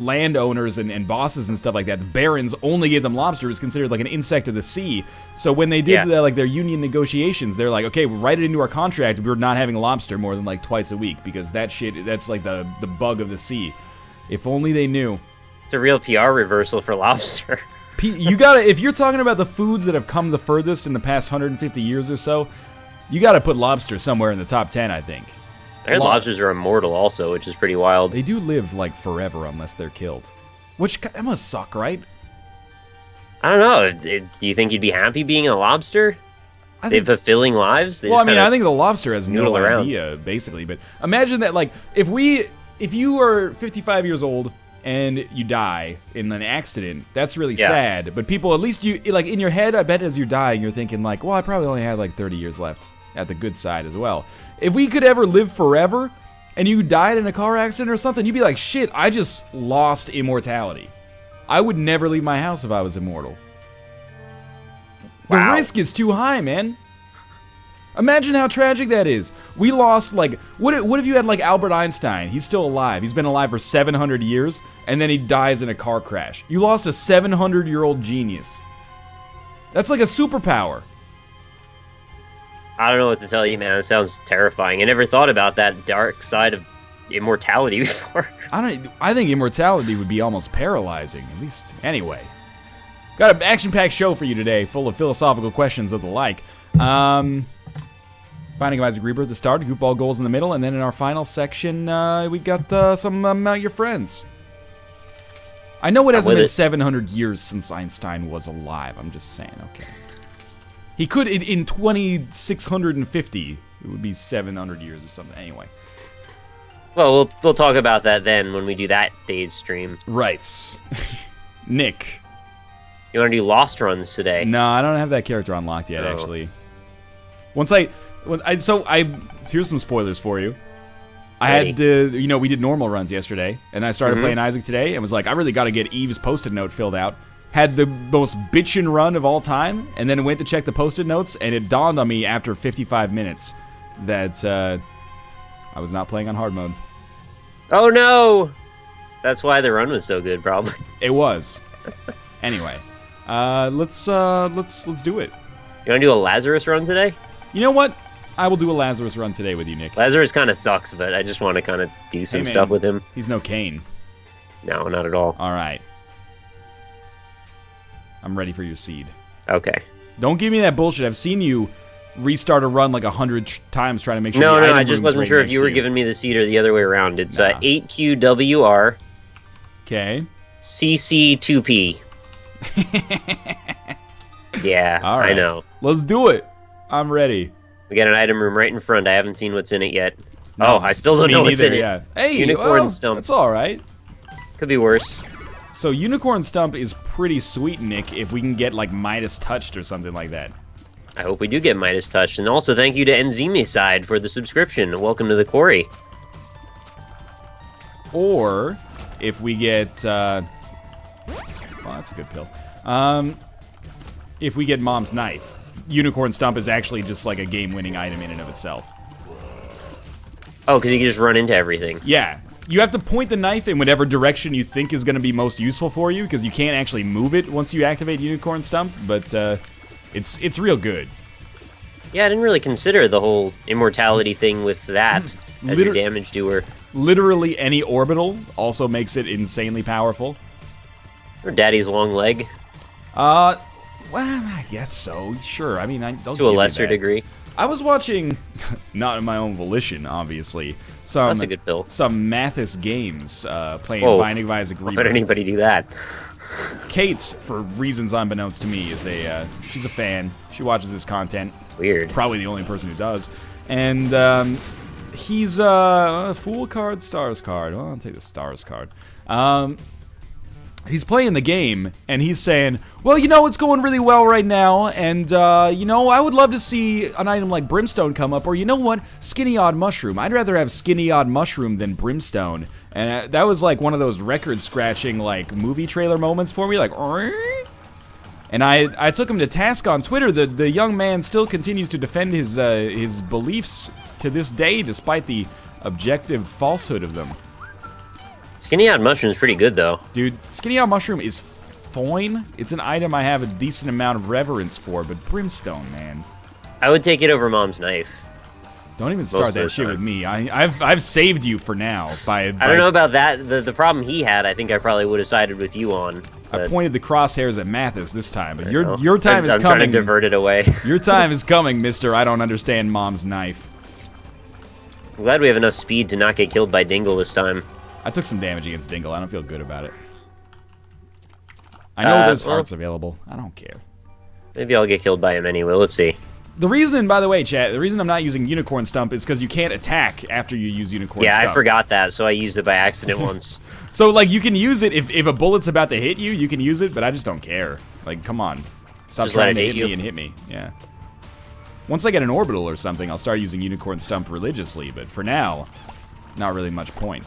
landowners and bosses and stuff like that, the barons only gave them lobster. It was considered like an insect of the sea. So when they did their union negotiations, they're like, okay, we'll write it into our contract. We're not having lobster more than like twice a week because that's like the bug of the sea. If only they knew. It's a real PR reversal for lobster. You gotta, if you're talking about the foods that have come the furthest in the past 150 years or so, you gotta put lobster somewhere in the top 10, I think. I heard lobsters are immortal also, which is pretty wild. They do live, like, forever unless they're killed. Which, that must suck, right? I don't know. Do you think you'd be happy being a lobster? They have fulfilling lives? Well, I mean, I think the lobster has no idea, basically. But imagine that, like, if you are 55 years old and you die in an accident, that's really sad. But people, at least you, like, in your head, I bet as you're dying, you're thinking, like, well, I probably only had, like, 30 years left. At the good side as well. If we could ever live forever, and you died in a car accident or something, you'd be like, shit, I just lost immortality. I would never leave my house if I was immortal. Wow. The risk is too high, man. Imagine how tragic that is. We lost, like, what if you had, like, Albert Einstein? He's still alive. He's been alive for 700 years, and then he dies in a car crash. You lost a 700-year-old genius. That's like a superpower. I don't know what to tell you, man. It sounds terrifying. I never thought about that dark side of immortality before. I think immortality would be almost paralyzing, at least. Anyway, got an action-packed show for you today, full of philosophical questions of the like. Binding of Isaac Rebirth at the start, Goofball Goals in the middle, and then in our final section, we got some Your Friends. I know it hasn't been 700 years since Einstein was alive. I'm just saying, okay. He could, in 2650, it would be 700 years or something. Anyway. Well, we'll talk about that then when we do that day's stream. Right. Nick. You want to do Lost runs today? No, I don't have that character unlocked yet, actually. Here's some spoilers for you. I had, we did normal runs yesterday, and I started playing Isaac today, and was like, I really got to get Eve's post-it note filled out. Had the most bitchin' run of all time, and then went to check the post-it notes, and it dawned on me after 55 minutes that I was not playing on hard mode. Oh no! That's why the run was so good, probably. It was. Anyway, let's do it. You want to do a Lazarus run today? You know what? I will do a Lazarus run today with you, Nick. Lazarus kind of sucks, but I just want to kind of do some stuff with him. He's no Cain. No, not at all. All right. I'm ready for your seed. Okay. Don't give me that bullshit. I've seen you restart a run like 100 times trying to make sure. No, I just wasn't sure if you were giving me the seed or the other way around. It's 8QWR. Okay. CC2P. Yeah, all right. I know. Let's do it. I'm ready. We got an item room right in front. I haven't seen what's in it yet. No, I still don't know what's in it. Hey, Unicorn Stump. That's all right. Could be worse. So Unicorn Stump is pretty sweet, Nick, if we can get, like, Midas Touched or something like that. I hope we do get Midas Touched. And also thank you to Enzime for the subscription. Welcome to the quarry. Or, if we get, well, that's a good pill. If we get Mom's Knife, Unicorn Stump is actually just, like, a game-winning item in and of itself. Oh, because you can just run into everything. Yeah. You have to point the knife in whatever direction you think is going to be most useful for you, because you can't actually move it once you activate Unicorn Stump, but it's real good. Yeah, I didn't really consider the whole immortality thing with that as your damage doer. Literally any orbital also makes it insanely powerful. Or Daddy's long leg. Well, I guess so. Sure. I mean, to a lesser degree. I was watching, not in my own volition, obviously. That's a good pill. Some Mathis Games playing Binding of Isaac Rebirth. Why would anybody do that? Kate, for reasons unbeknownst to me, is she's a fan. She watches this content. Weird. Probably the only person who does. And he's a Fool card, Stars card. Well, I'll take the Stars card. He's playing the game, and he's saying, well, it's going really well right now, and, I would love to see an item like Brimstone come up, or you know what, Skinny Odd Mushroom. I'd rather have Skinny Odd Mushroom than Brimstone. And that was like one of those record-scratching, like, movie trailer moments for me, like, and I took him to task on Twitter. The young man still continues to defend his beliefs to this day, despite the objective falsehood of them. Skinny-eyed mushroom's pretty good, though. Dude, skinny-eyed mushroom is fine. It's an item I have a decent amount of reverence for, but brimstone, man. I would take it over mom's knife. Don't even start that shit with me. I've saved you for now by I don't know about that. The problem he had, I think I probably would have sided with you on. I pointed the crosshairs at Mathis this time, but your time is coming. I'm trying to divert it away. Your time is coming, mister. I don't understand mom's knife. I'm glad we have enough speed to not get killed by Dingle this time. I took some damage against Dingle. I don't feel good about it. I know there's hearts available. I don't care. Maybe I'll get killed by him anyway. Let's see. The reason, by the way, chat, the reason I'm not using Unicorn Stump is because you can't attack after you use Unicorn Stump. Yeah, I forgot that, so I used it by accident once. So, like, you can use it if a bullet's about to hit you, you can use it, but I just don't care. Like, come on. Stop Just trying let to it hit me and hit me. Yeah. Once I get an orbital or something, I'll start using Unicorn Stump religiously, but for now, not really much point.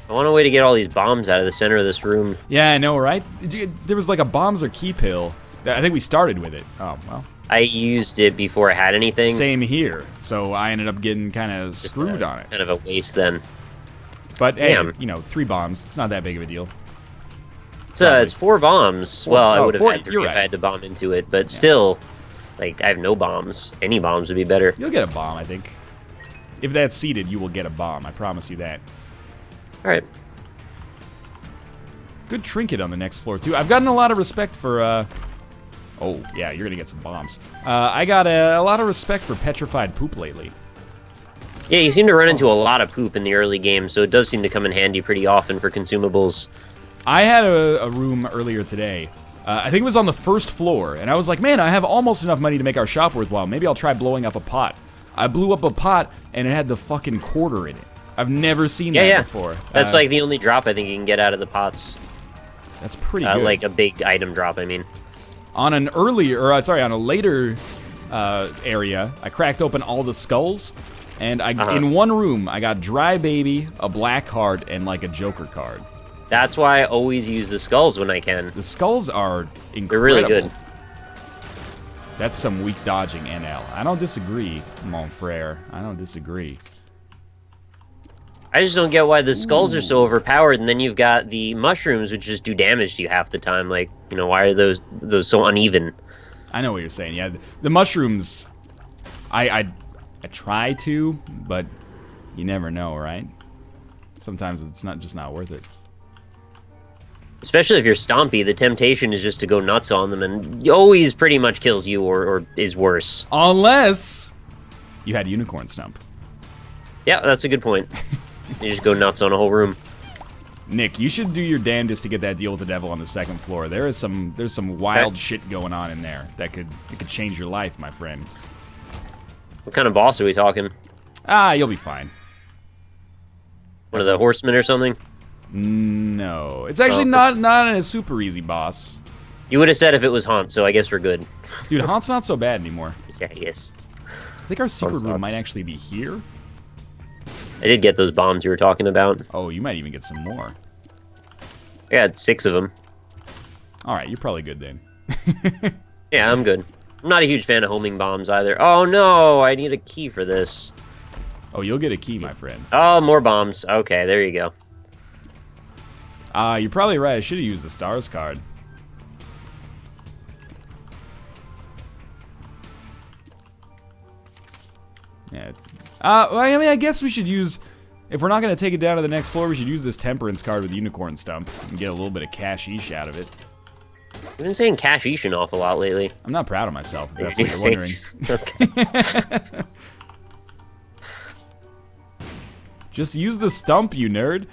I want a way to get all these bombs out of the center of this room. Yeah, I know, right? There was like a bombs or key pill. I think we started with it. Oh, well. I used it before I had anything. Same here. So I ended up getting kind of screwed on it. Kind of a waste then. But hey, you know, 3 bombs. It's not that big of a deal. It's 4 bombs. Well, I would have had 3 if I had to bomb into it, but still, like, I have no bombs. Any bombs would be better. You'll get a bomb, I think. If that's seeded, you will get a bomb. I promise you that. All right. Good trinket on the next floor, too. I've gotten a lot of respect for, Oh, yeah, you're gonna get some bombs. I got a lot of respect for petrified poop lately. Yeah, you seem to run into a lot of poop in the early game, so it does seem to come in handy pretty often for consumables. I had a room earlier today. I think it was on the first floor, and I was like, man, I have almost enough money to make our shop worthwhile. Maybe I'll try blowing up a pot. I blew up a pot, and it had the fucking quarter in it. I've never seen that before. That's like the only drop I think you can get out of the pots. That's pretty good. Like a big item drop, I mean. On an on a later area, I cracked open all the skulls, and in one room, I got Dry Baby, a black card, and like a Joker card. That's why I always use the skulls when I can. The skulls are incredible. They're really good. That's some weak dodging, NL. I don't disagree, mon frere. I don't disagree. I just don't get why the skulls are so overpowered, and then you've got the mushrooms, which just do damage to you half the time. Like, you know, why are those so uneven? I know what you're saying. Yeah, the mushrooms, I try to, but you never know, right? Sometimes it's just not worth it. Especially if you're Stompy, the temptation is just to go nuts on them, and always pretty much kills you or is worse. Unless you had Unicorn Stump. Yeah, that's a good point. You just go nuts on a whole room. Nick, you should do your damnedest to get that deal with the devil on the second floor. There's some wild shit going on in there that could change your life, my friend. What kind of boss are we talking? You'll be fine. One of the horsemen or something? No, it's actually not a super easy boss. You would have said if it was Haunt, so I guess we're good. Dude, Haunt's not so bad anymore. Yeah, he is. I think our secret room might actually be here. I did get those bombs you were talking about. Oh, you might even get some more. I got 6 of them. All right, you're probably good then. Yeah, I'm good. I'm not a huge fan of homing bombs either. Oh no, I need a key for this. Oh, you'll get a key, my friend. Oh, more bombs. Okay, there you go. You're probably right. I should have used the stars card. Yeah. Well, I mean, I guess we should use... If we're not going to take it down to the next floor, we should use this Temperance card with Unicorn Stump and get a little bit of cash-ish out of it. You've been saying cash-ish an awful lot lately. I'm not proud of myself, if that's what you're wondering. Okay. Just use the stump, you nerd.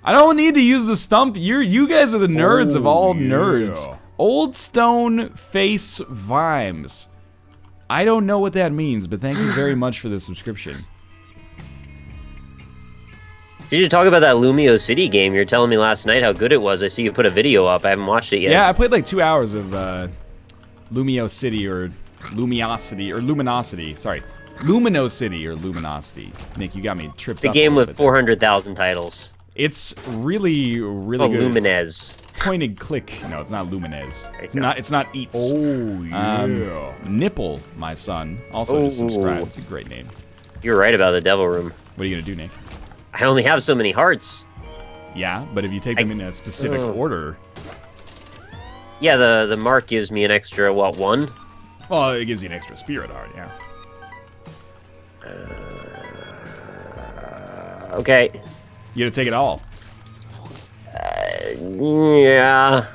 I don't need to use the stump. You guys are the nerds of all nerds. Old Stone Face Vimes. I don't know what that means, but thank you very much for the subscription. So you should talk about that Lumio City game. You were telling me last night how good it was. I see you put a video up. I haven't watched it yet. Yeah, I played like 2 hours of Lumio City or Luminosity. Sorry. Lumino City or Luminosity. Nick, you got me tripped up. The game with 400,000 titles. It's really, really good. Luminez. Point and click. No, it's not Luminez. It's not Eats. Oh, yeah. Nipple, my son, also just subscribed. It's a great name. You're right about the Devil Room. What are you going to do, Nick? I only have so many hearts. Yeah, but if you take them in a specific order... Yeah, the mark gives me an extra, what, 1? Well, it gives you an extra spirit heart, yeah. Okay. You gotta take it all. Yeah.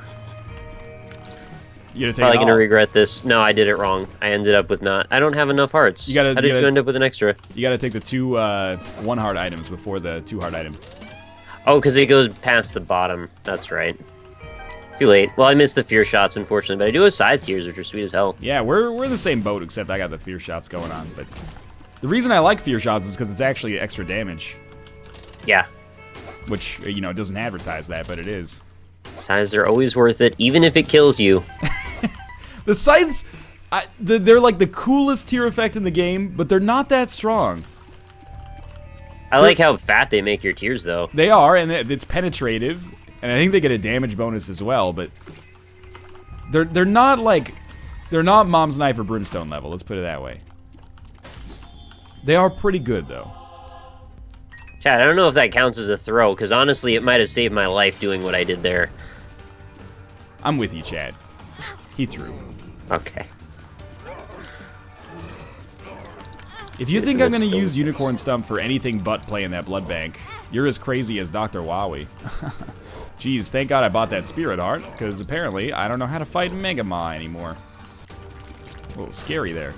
You gotta take Probably it all. gonna regret this. No, I did it wrong. I ended up with not. I don't have enough hearts. How did you end up with an extra? You gotta take the 2 1-heart items before the 2-heart item. Oh, because it goes past the bottom. That's right. Too late. Well, I missed the fear shots, unfortunately, but I do have side tiers, which are sweet as hell. Yeah, we're in the same boat, except I got the fear shots going on. But the reason I like fear shots is because it's actually extra damage. Yeah. Which, you know, doesn't advertise that, but it is. Scythes are always worth it, even if it kills you. The scythes, they're like the coolest tier effect in the game, but they're not that strong. I like how fat they make your tiers, though. They are, and it's penetrative, and I think they get a damage bonus as well, but they're not like, they're not Mom's Knife or Brimstone level, let's put it that way. They are pretty good, though. Chad, I don't know if that counts as a throw, because honestly, it might have saved my life doing what I did there. I'm with you, Chad. He threw. Okay. If you think I'm going to use Unicorn Stump for anything but playing that blood bank, you're as crazy as Dr. Wowie. Jeez, thank God I bought that Spirit Heart, because apparently I don't know how to fight Mega Ma anymore. A little scary there.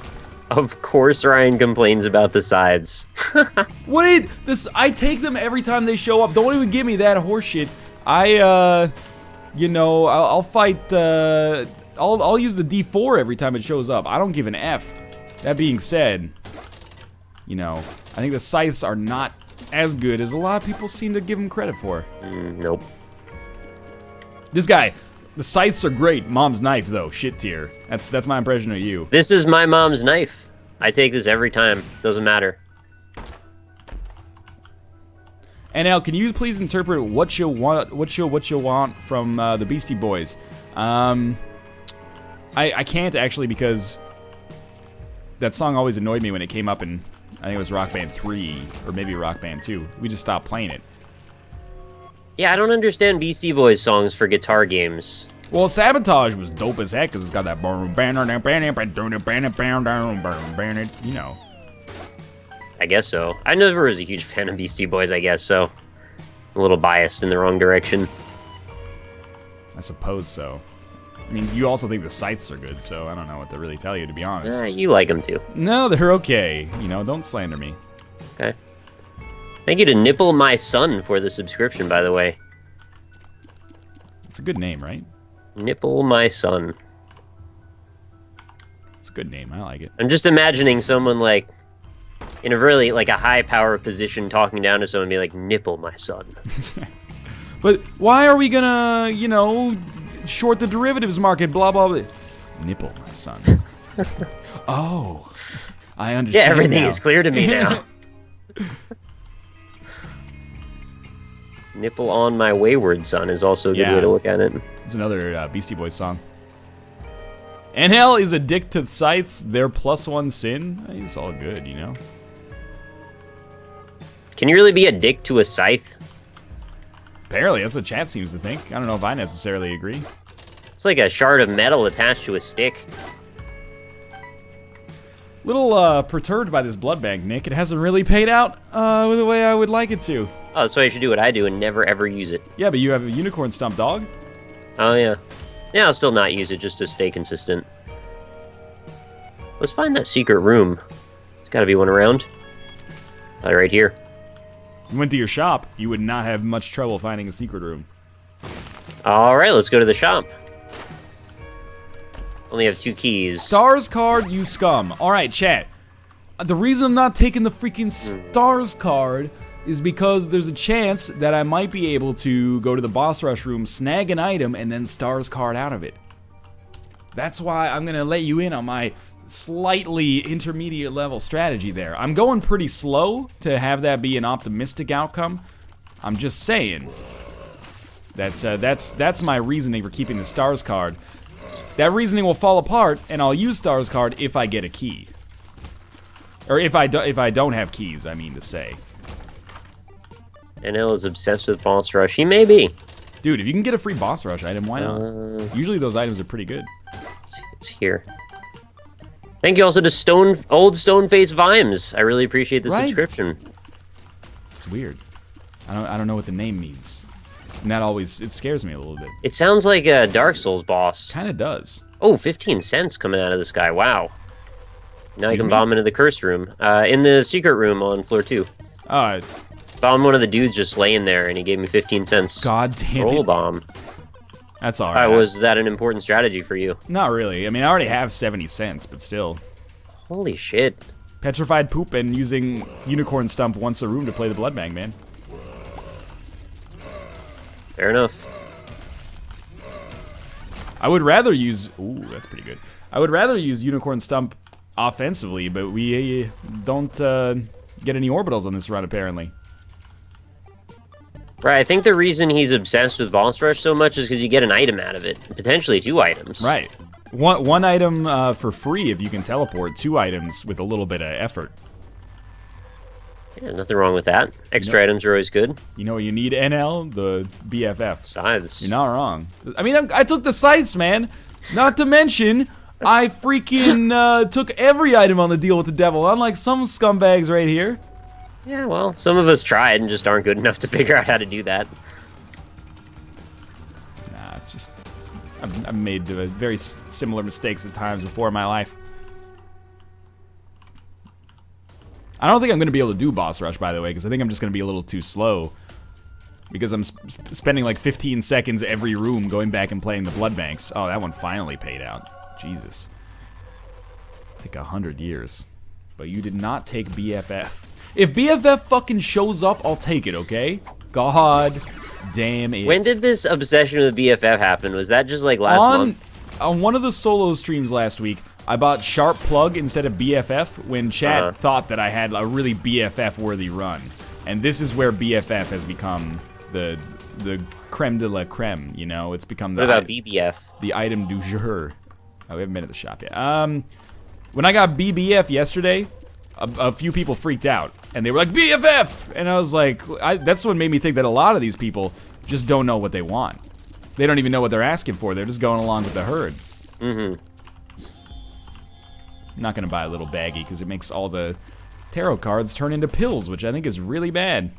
Of course Ryan complains about the sides. What did this? I take them every time they show up. Don't even give me that horseshit. You know, I'll fight, I'll use the D4 every time it shows up. I don't give an F. That being said, you know, I think the scythes are not as good as a lot of people seem to give them credit for. Nope. This guy, the scythes are great. Mom's Knife, though, shit tier. That's my impression of you. This is my mom's knife. I take this every time. Doesn't matter. NL, can you please interpret what you want from the Beastie Boys? I can't actually, because that song always annoyed me when it came up in, I think it was Rock Band 3 or maybe Rock Band 2. We just stopped playing it. Yeah, I don't understand Beastie Boys songs for guitar games. Well, Sabotage was dope as heck because it's got that, you know. I guess so. I never was a huge fan of Beastie Boys, I guess, so a little biased in the wrong direction. I suppose so. I mean, you also think the scythes are good, so I don't know what to really tell you, to be honest. You like them too. No, they're okay. You know, don't slander me. Okay. Thank you to Nipple My Son for the subscription, by the way. It's a good name, right? Nipple My Son. It's a good name. I like it. I'm just imagining someone like in a really like a high power position talking down to someone and be like, "Nipple My Son." But why are we gonna, you know, short the derivatives market? Blah blah blah. Nipple My Son. Oh, I understand. Yeah, everything now. is clear to me now. Nipple on My Wayward Son is also a good way to look at it. It's another Beastie Boys song. NL is a dick to scythes. Their +1 sin. It's all good, you know. Can you really be a dick to a scythe? Apparently, that's what chat seems to think. I don't know if I necessarily agree. It's like a shard of metal attached to a stick. Little perturbed by this blood bank, Nick. It hasn't really paid out the way I would like it to. Oh, that's why you should do what I do and never ever use it. Yeah, but you have a unicorn stump, dog. Oh, yeah. Yeah, I'll still not use it just to stay consistent. Let's find that secret room. There's gotta be one around. Oh, right here. If you went to your shop, you would not have much trouble finding a secret room. Alright, let's go to the shop. Only have 2 keys. Stars card, you scum. Alright, chat. The reason I'm not taking the freaking stars card is because there's a chance that I might be able to go to the boss rush room, snag an item, and then stars card out of it. That's why I'm gonna let you in on my slightly intermediate level strategy there. I'm going pretty slow to have that be an optimistic outcome. I'm just saying. That's my reasoning for keeping the stars card. That reasoning will fall apart, and I'll use stars card if I get a key. Or if I don't have keys, I mean to say. NL is obsessed with boss rush. He may be. Dude, if you can get a free boss rush item, why not? Usually those items are pretty good. It's here. Thank you also to Old Stoneface Vimes. I really appreciate the subscription. It's weird. I don't know what the name means. And that always, it scares me a little bit. It sounds like a Dark Souls boss. Kind of does. Oh, 15 cents coming out of this guy. Wow. Now you can bomb into the cursed room. In the secret room on floor 2. Found one of the dudes just laying there, and he gave me 15 cents. God damn Roll it. bomb. That's all right. Was that an important strategy for you? Not really. I mean, I already have 70 cents, but still. Holy shit. Petrified poop and using unicorn stump once a room to play the blood bank, man. Fair enough. I would rather use... Ooh, that's pretty good. I would rather use unicorn stump offensively, but we don't get any orbitals on this run, apparently. Right, I think the reason he's obsessed with boss rush so much is because you get an item out of it. Potentially 2 items. Right. One item for free if you can teleport. 2 items with a little bit of effort. Yeah, nothing wrong with that. Extra items are always good. You know what you need, NL? The BFF. Scythes. You're not wrong. I mean, I took the scythes, man. Not to mention, I freaking took every item on the deal with the devil, unlike some scumbags right here. Yeah, well, some of us tried and just aren't good enough to figure out how to do that. Nah, it's just... I've made very similar mistakes at times before in my life. I don't think I'm going to be able to do boss rush, by the way, because I think I'm just going to be a little too slow. Because I'm spending like 15 seconds every room going back and playing the blood banks. Oh, that one finally paid out. Jesus. Take 100 years. But you did not take BFF. If BFF fucking shows up, I'll take it, okay? God damn it. When did this obsession with BFF happen? Was that just like last month? On one of the solo streams last week, I bought Sharp Plug instead of BFF when chat thought that I had a really BFF-worthy run. And this is where BFF has become the creme de la creme, you know? It's become the... What about BBF? The item du jour. Oh, we haven't been at the shop yet. When I got BBF yesterday, a few people freaked out. And they were like, BFF! And I was like, that's what made me think that a lot of these people just don't know what they want. They don't even know what they're asking for. They're just going along with the herd. Mm-hmm. I'm not going to buy a little baggie because it makes all the tarot cards turn into pills, which I think is really bad.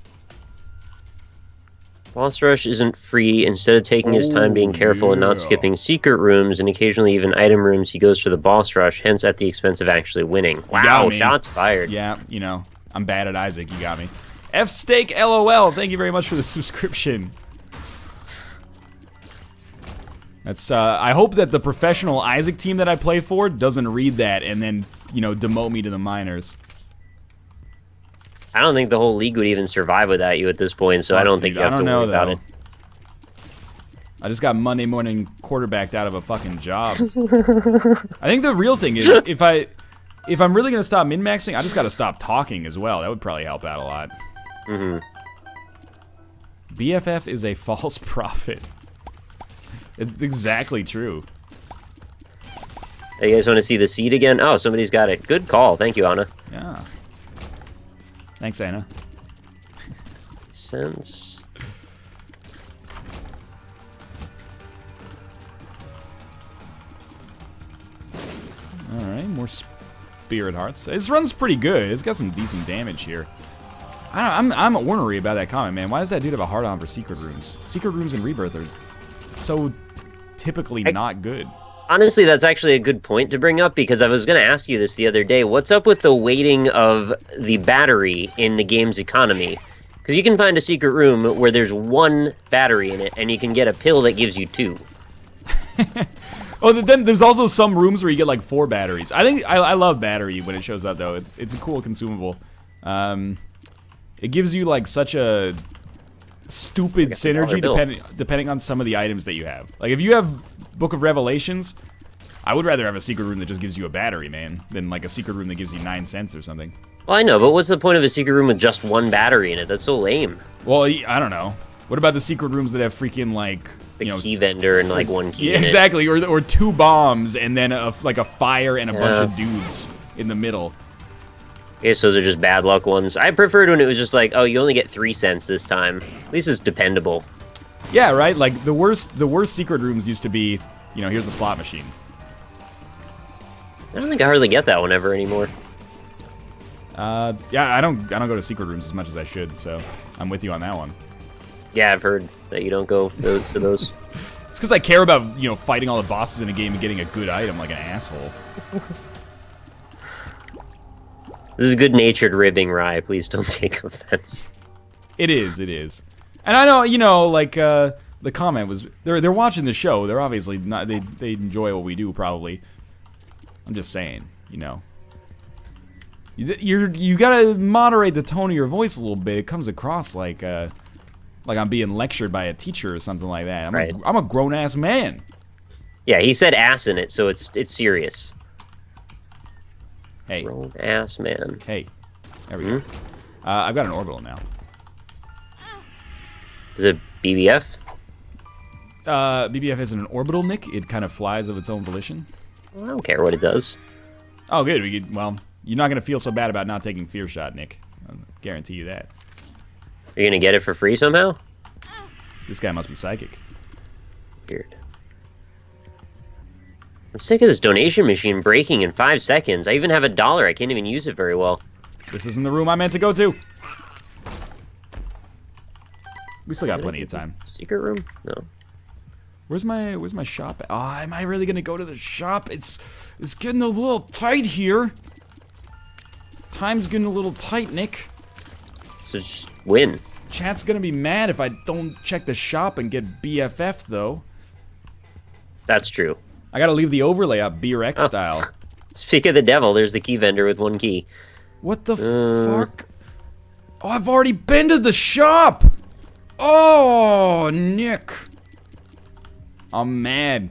Boss rush isn't free. Instead of taking his time being careful and not skipping secret rooms and occasionally even item rooms, he goes for the boss rush, hence at the expense of actually winning. Wow, shots fired. Yeah, you know, I'm bad at Isaac. You got me. F-Steak LOL, thank you very much for the subscription. That's, I hope that the professional Isaac team that I play for doesn't read that and then, you know, demote me to the minors. I don't think the whole league would even survive without you at this point, so I don't think you have to worry about it. I just got Monday morning quarterbacked out of a fucking job. I think the real thing is, if I'm really gonna stop min-maxing, I just gotta stop talking as well. That would probably help out a lot. Mm-hmm. BFF is a false prophet. It's exactly true. Hey, you guys want to see the seed again? Oh, somebody's got it. Good call. Thank you, Anna. Yeah. Thanks, Anna. Sense. Alright, more spirit hearts. This run's pretty good. It's got some decent damage here. I'm ornery about that comment, man. Why does that dude have a hard-on for secret rooms? Secret rooms in Rebirth are so typically not good. Honestly, that's actually a good point to bring up, because I was going to ask you this the other day. What's up with the weighting of the battery in the game's economy? Because you can find a secret room where there's 1 battery in it, and you can get a pill that gives you 2. Oh, then there's also some rooms where you get like 4 batteries. I think I love battery when it shows up, though. It's a cool consumable. It gives you like such a stupid synergy depending on some of the items that you have. Like if you have Book of Revelations, I would rather have a secret room that just gives you a battery, man, than like a secret room that gives you 9 cents or something. Well, I know, but what's the point of a secret room with just 1 battery in it? That's so lame. Well, I don't know. What about the secret rooms that have freaking like the key vendor and like 1 key? Yeah, exactly. Or 2 bombs and then like a fire and a bunch of dudes in the middle. I guess those are just bad luck ones. I preferred when it was just like, oh, you only get 3 cents this time. At least it's dependable. Yeah, right? Like, the worst secret rooms used to be, you know, here's a slot machine. I don't think I hardly get that one ever anymore. Yeah, I don't go to secret rooms as much as I should, so I'm with you on that one. Yeah, I've heard that you don't go to those. It's because I care about, you know, fighting all the bosses in a game and getting a good item like an asshole. This is good-natured ribbing, Rye. Please don't take offense. It is. And I know, you know, like, the comment was, they're watching the show. They're obviously not, they enjoy what we do, probably. I'm just saying, you know. You gotta moderate the tone of your voice a little bit. It comes across like I'm being lectured by a teacher or something like that. I'm a grown-ass man. Yeah, he said ass in it, so it's serious. Hey. Grown-ass man. Hey. There we go. I've got an orbital now. Is it BBF? BBF isn't an orbital, Nick. It kind of flies of its own volition. Well, I don't care what it does. Oh, good. Well, you're not going to feel so bad about not taking Fear Shot, Nick. I'll guarantee you that. Are you going to get it for free somehow? This guy must be psychic. Weird. I'm sick of this donation machine breaking in 5 seconds. I even have $1. I can't even use it very well. This isn't the room I meant to go to. We still got plenty of time. Secret room? No. Where's my shop at? Oh, am I really gonna go to the shop? It's getting a little tight here. Time's getting a little tight, Nick. So just win. Chat's gonna be mad if I don't check the shop and get BFF though. That's true. I gotta leave the overlay up Beer X style. Speak of the devil, there's the key vendor with 1 key. What the fuck? Oh, I've already been to the shop! Oh, Nick. I'm mad.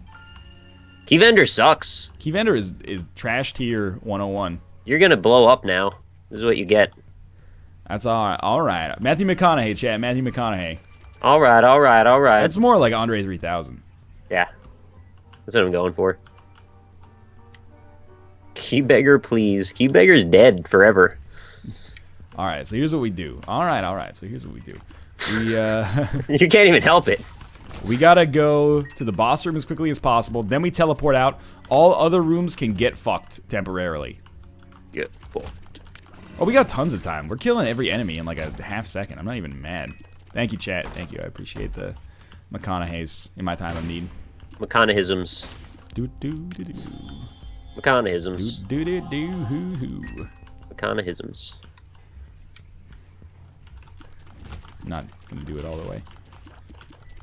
Key vendor sucks. Key vendor is trash tier 101. You're gonna blow up now. This is what you get. That's all right. Matthew McConaughey, chat. Matthew McConaughey. All right. That's more like Andre 3000. Yeah. That's what I'm going for. Key beggar, please. Key beggar's dead forever. All right, so here's what we do. All right. So here's what we do. We You can't even help it. We gotta go to the boss room as quickly as possible. Then we teleport out. All other rooms can get fucked temporarily. Get fucked. Oh, we got tons of time. We're killing every enemy in like a half second. I'm not even mad. Thank you, chat. Thank you. I appreciate the McConaughey's in my time of need. McConaugheyisms. McConaugheyisms. McConaugheyisms. Not gonna do it all the way.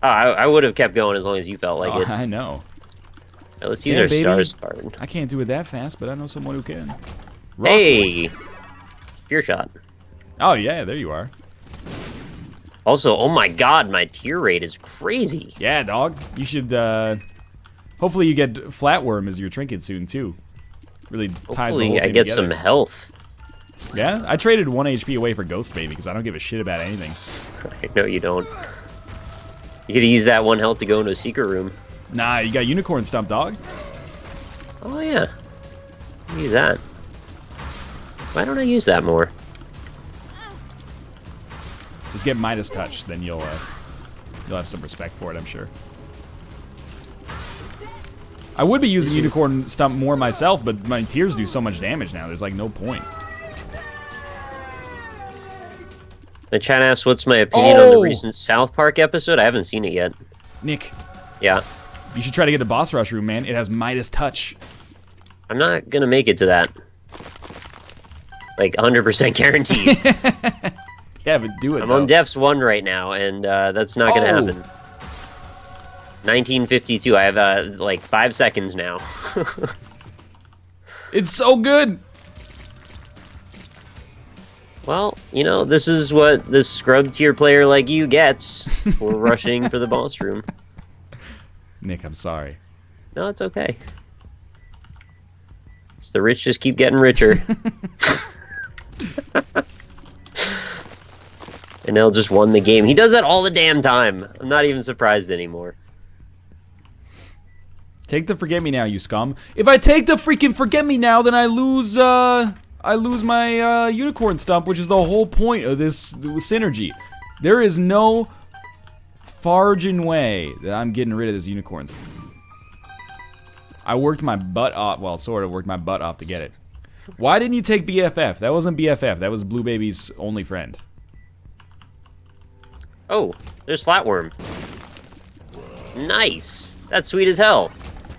Oh, I would have kept going as long as you felt like it. I know. Right, let's use our baby. stars card. I can't do it that fast, but I know someone who can. Hey! Fear shot. Oh, yeah, there you are. Also, oh my god, my tier rate is crazy. Yeah, dog. You should, hopefully you get Flatworm as your trinket soon, too. Really ties the whole Hopefully thing I get together. some health. Yeah? I traded 1 HP away for Ghost Baby because I don't give a shit about anything. I know you don't. You could use that 1 health to go into a secret room. Nah, you got Unicorn Stump, dog. Oh, yeah. Use that. Why don't I use that more? Just get Midas Touch, then you'll have some respect for it, I'm sure. I would be using Unicorn Stump more myself, but my tiers do so much damage now, there's like no point. The chat asks, what's my opinion on the recent South Park episode? I haven't seen it yet. Nick. Yeah? You should try to get the boss rush room, man. It has Midas Touch. I'm not gonna make it to that. Like, 100% guaranteed. Yeah, but do it, I'm on Depths 1 right now, and that's not gonna happen. 1952. I have, like, 5 seconds now. It's so good! Well, you know, this is what this scrub tier player like you gets for rushing for the boss room. Nick, I'm sorry. No, it's okay. It's the rich just keep getting richer. And they'll just won the game. He does that all the damn time. I'm not even surprised anymore. Take the Forget Me Now, you scum. If I take the freaking Forget Me Now, then I lose I lose my unicorn stump, which is the whole point of this synergy. There is no fargin' way that I'm getting rid of this unicorn. I worked my butt off, well, sort of worked my butt off to get it. Why didn't you take BFF? That wasn't BFF, that was Blue Baby's only friend. Oh, there's Flatworm. Nice. That's sweet as hell.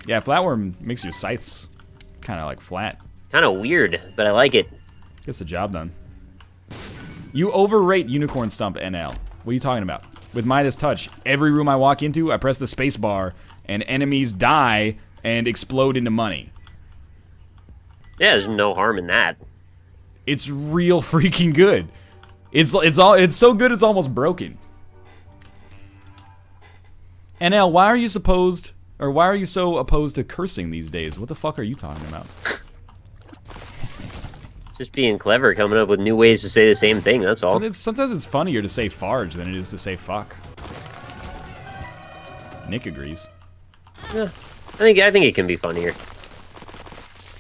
Yeah, Flatworm makes your scythes kind of like flat. Kind of weird, but I like it. Gets the job done. You overrate Unicorn Stump NL. What are you talking about? With Midas Touch, every room I walk into, I press the space bar, and enemies die and explode into money. Yeah, there's no harm in that. It's real freaking good. It's so good it's almost broken. NL, why are you so opposed to cursing these days? What the fuck are you talking about? Just being clever, coming up with new ways to say the same thing, that's all. Sometimes it's funnier to say farge than it is to say fuck. Nick agrees. Yeah, I think it can be funnier.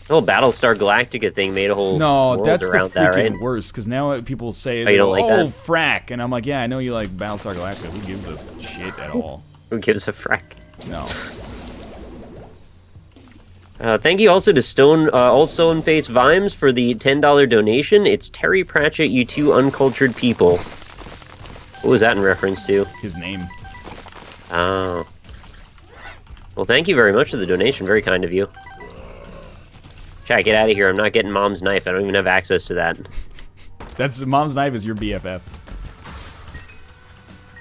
The whole Battlestar Galactica thing made a whole world that's around the that, freaking right? worst, because now people say, you don't like that? frack, and I'm like, yeah, I know you like Battlestar Galactica. Who gives a shit at all? Who gives a frack? No. Thank you also to Old Stone Face Vimes for the $10 donation. It's Terry Pratchett, you two uncultured people. What was that in reference to? His name. Oh. Well, thank you very much for the donation. Very kind of you. Chat, get out of here. I'm not getting Mom's knife. I don't even have access to that. That's Mom's knife is your BFF.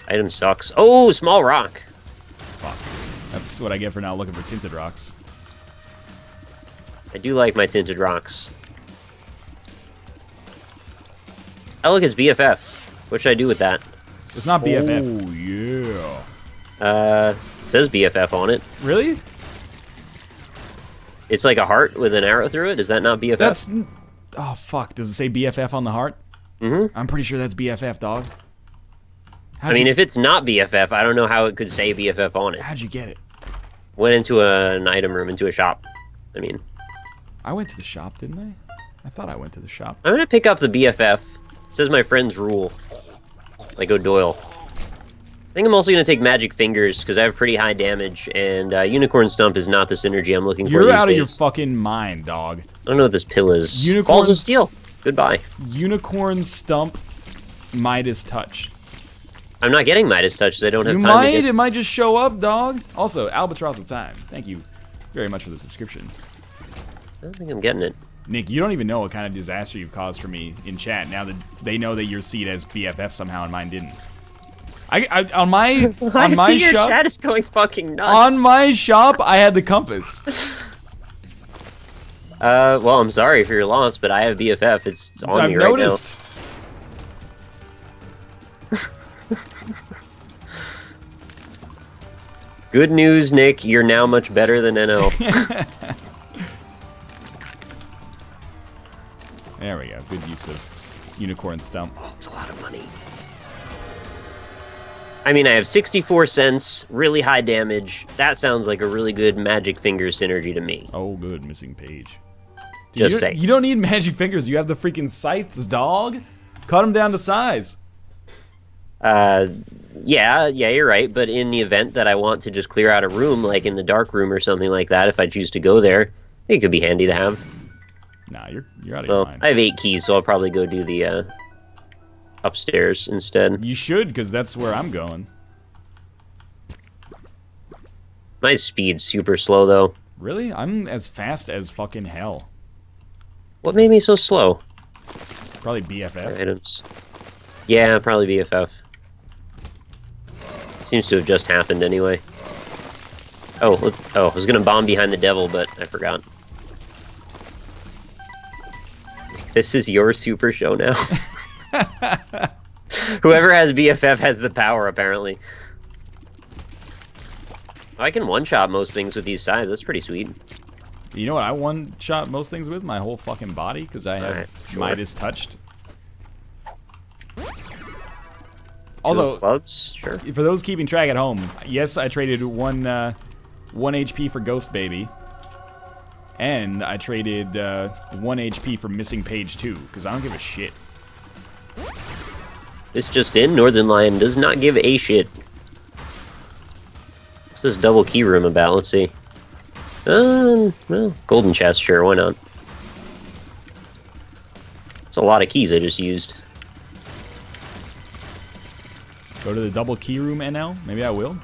Item sucks. Oh, small rock. Fuck. That's what I get for not looking for tinted rocks. I do like my tinted rocks. Oh, look, it's BFF. What should I do with that? It's not BFF. Oh, yeah. It says BFF on it. Really? It's like a heart with an arrow through it. Is that not BFF? That's... Oh, fuck. Does it say BFF on the heart? Mm-hmm. I'm pretty sure that's BFF, dog. I mean, if it's not BFF, I don't know how it could say BFF on it. How'd you get it? Went into an item room, into a shop. I mean... I went to the shop, didn't I? I thought I went to the shop. I'm gonna pick up the BFF. It says my friend's rule. Like O'Doyle. I think I'm also gonna take Magic Fingers, because I have pretty high damage, and Unicorn Stump is not the synergy I'm looking for You're these out of days. your fucking mind, dog. I don't know what this pill is. Unicorn... Balls of Steel. Goodbye. Unicorn Stump Midas Touch. I'm not getting Midas Touch, because I don't have You time might. to get... It might just show up, dog. Also, Albatross of Time. Thank you very much for the subscription. I don't think I'm getting it. Nick, you don't even know what kind of disaster you've caused for me in chat now that they know that your seed has BFF somehow and mine didn't. On my see your shop, chat is going fucking nuts. on my shop, I had the compass. Well, I'm sorry for your loss, but I have BFF. It's on I've me right noticed. now. Good news, Nick. You're now much better than NO. There we go. Good use of Unicorn Stump. Oh, it's a lot of money. I mean, I have 64 cents, really high damage. That sounds like a really good Magic Fingers synergy to me. Oh, good. Missing page. Just say. You don't need Magic Fingers. You have the freaking scythes, dog. Cut them down to size. Yeah, you're right. But in the event that I want to just clear out a room, like in the dark room or something like that, if I choose to go there, I think it could be handy to have. Nah, you're out of your mind. I have 8 keys, so I'll probably go do the upstairs instead. You should, because that's where I'm going. My speed's super slow, though. Really? I'm as fast as fucking hell. What made me so slow? Probably BFF. Items. Yeah, probably BFF. Seems to have just happened anyway. Oh, I was gonna bomb behind the devil, but I forgot. This is your super show now. Whoever has BFF has the power, apparently. I can one-shot most things with these sides. That's pretty sweet. You know what I one-shot most things with? My whole fucking body, because I have Alright, sure. Midas touched. Also, clubs, sure. for those keeping track at home, yes, I traded one HP for Ghost Baby. And I traded 1 HP for missing page 2, because I don't give a shit. This just in, Northernlion does not give a shit. What's this double key room about? Let's see. Well, golden chest, sure, why not? It's a lot of keys I just used. Go to the double key room, NL? Maybe I will.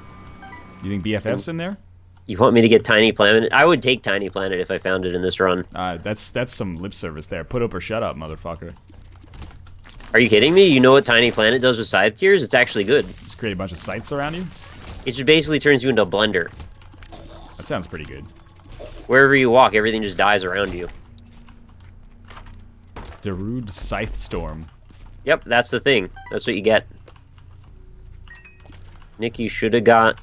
You think BFF's in there? You want me to get Tiny Planet? I would take Tiny Planet if I found it in this run. That's some lip service there. Put up or shut up, motherfucker. Are you kidding me? You know what Tiny Planet does with scythe tiers? It's actually good. Just create a bunch of scythes around you? It just basically turns you into a blender. That sounds pretty good. Wherever you walk, everything just dies around you. Darude Scythe Storm. Yep, that's the thing. That's what you get. Nick, you should have got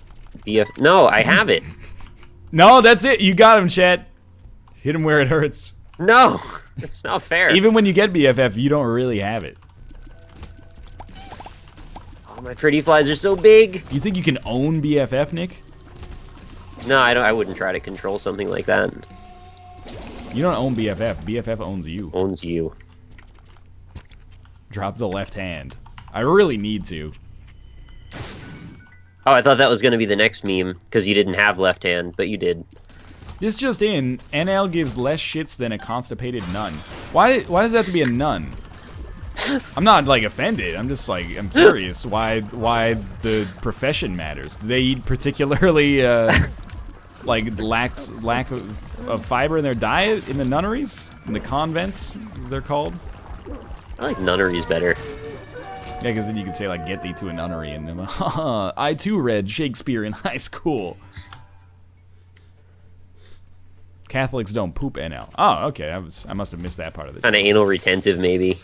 BF... No, I have it. No, that's it. You got him, Chet. Hit him where it hurts. No, it's not fair. Even when you get BFF, you don't really have it. Oh, my pretty flies are so big. You think you can own BFF, Nick? No, I wouldn't try to control something like that. You don't own BFF. BFF owns you. Owns you. Drop the left hand. I really need to. Oh, I thought that was going to be the next meme, because you didn't have left hand, but you did. This just in, NL gives less shits than a constipated nun. Why does that have to be a nun? I'm not, like, offended. I'm just, like, I'm curious why the profession matters. Do they eat particularly, like, lack of fiber in their diet in the nunneries? In the convents, as they're called? I like nunneries better. Yeah, because then you could say, like, get thee to a nunnery, and then, I too read Shakespeare in high school. Catholics don't poop NL. Oh, okay, I must have missed that part of it. Kind of anal retentive, maybe.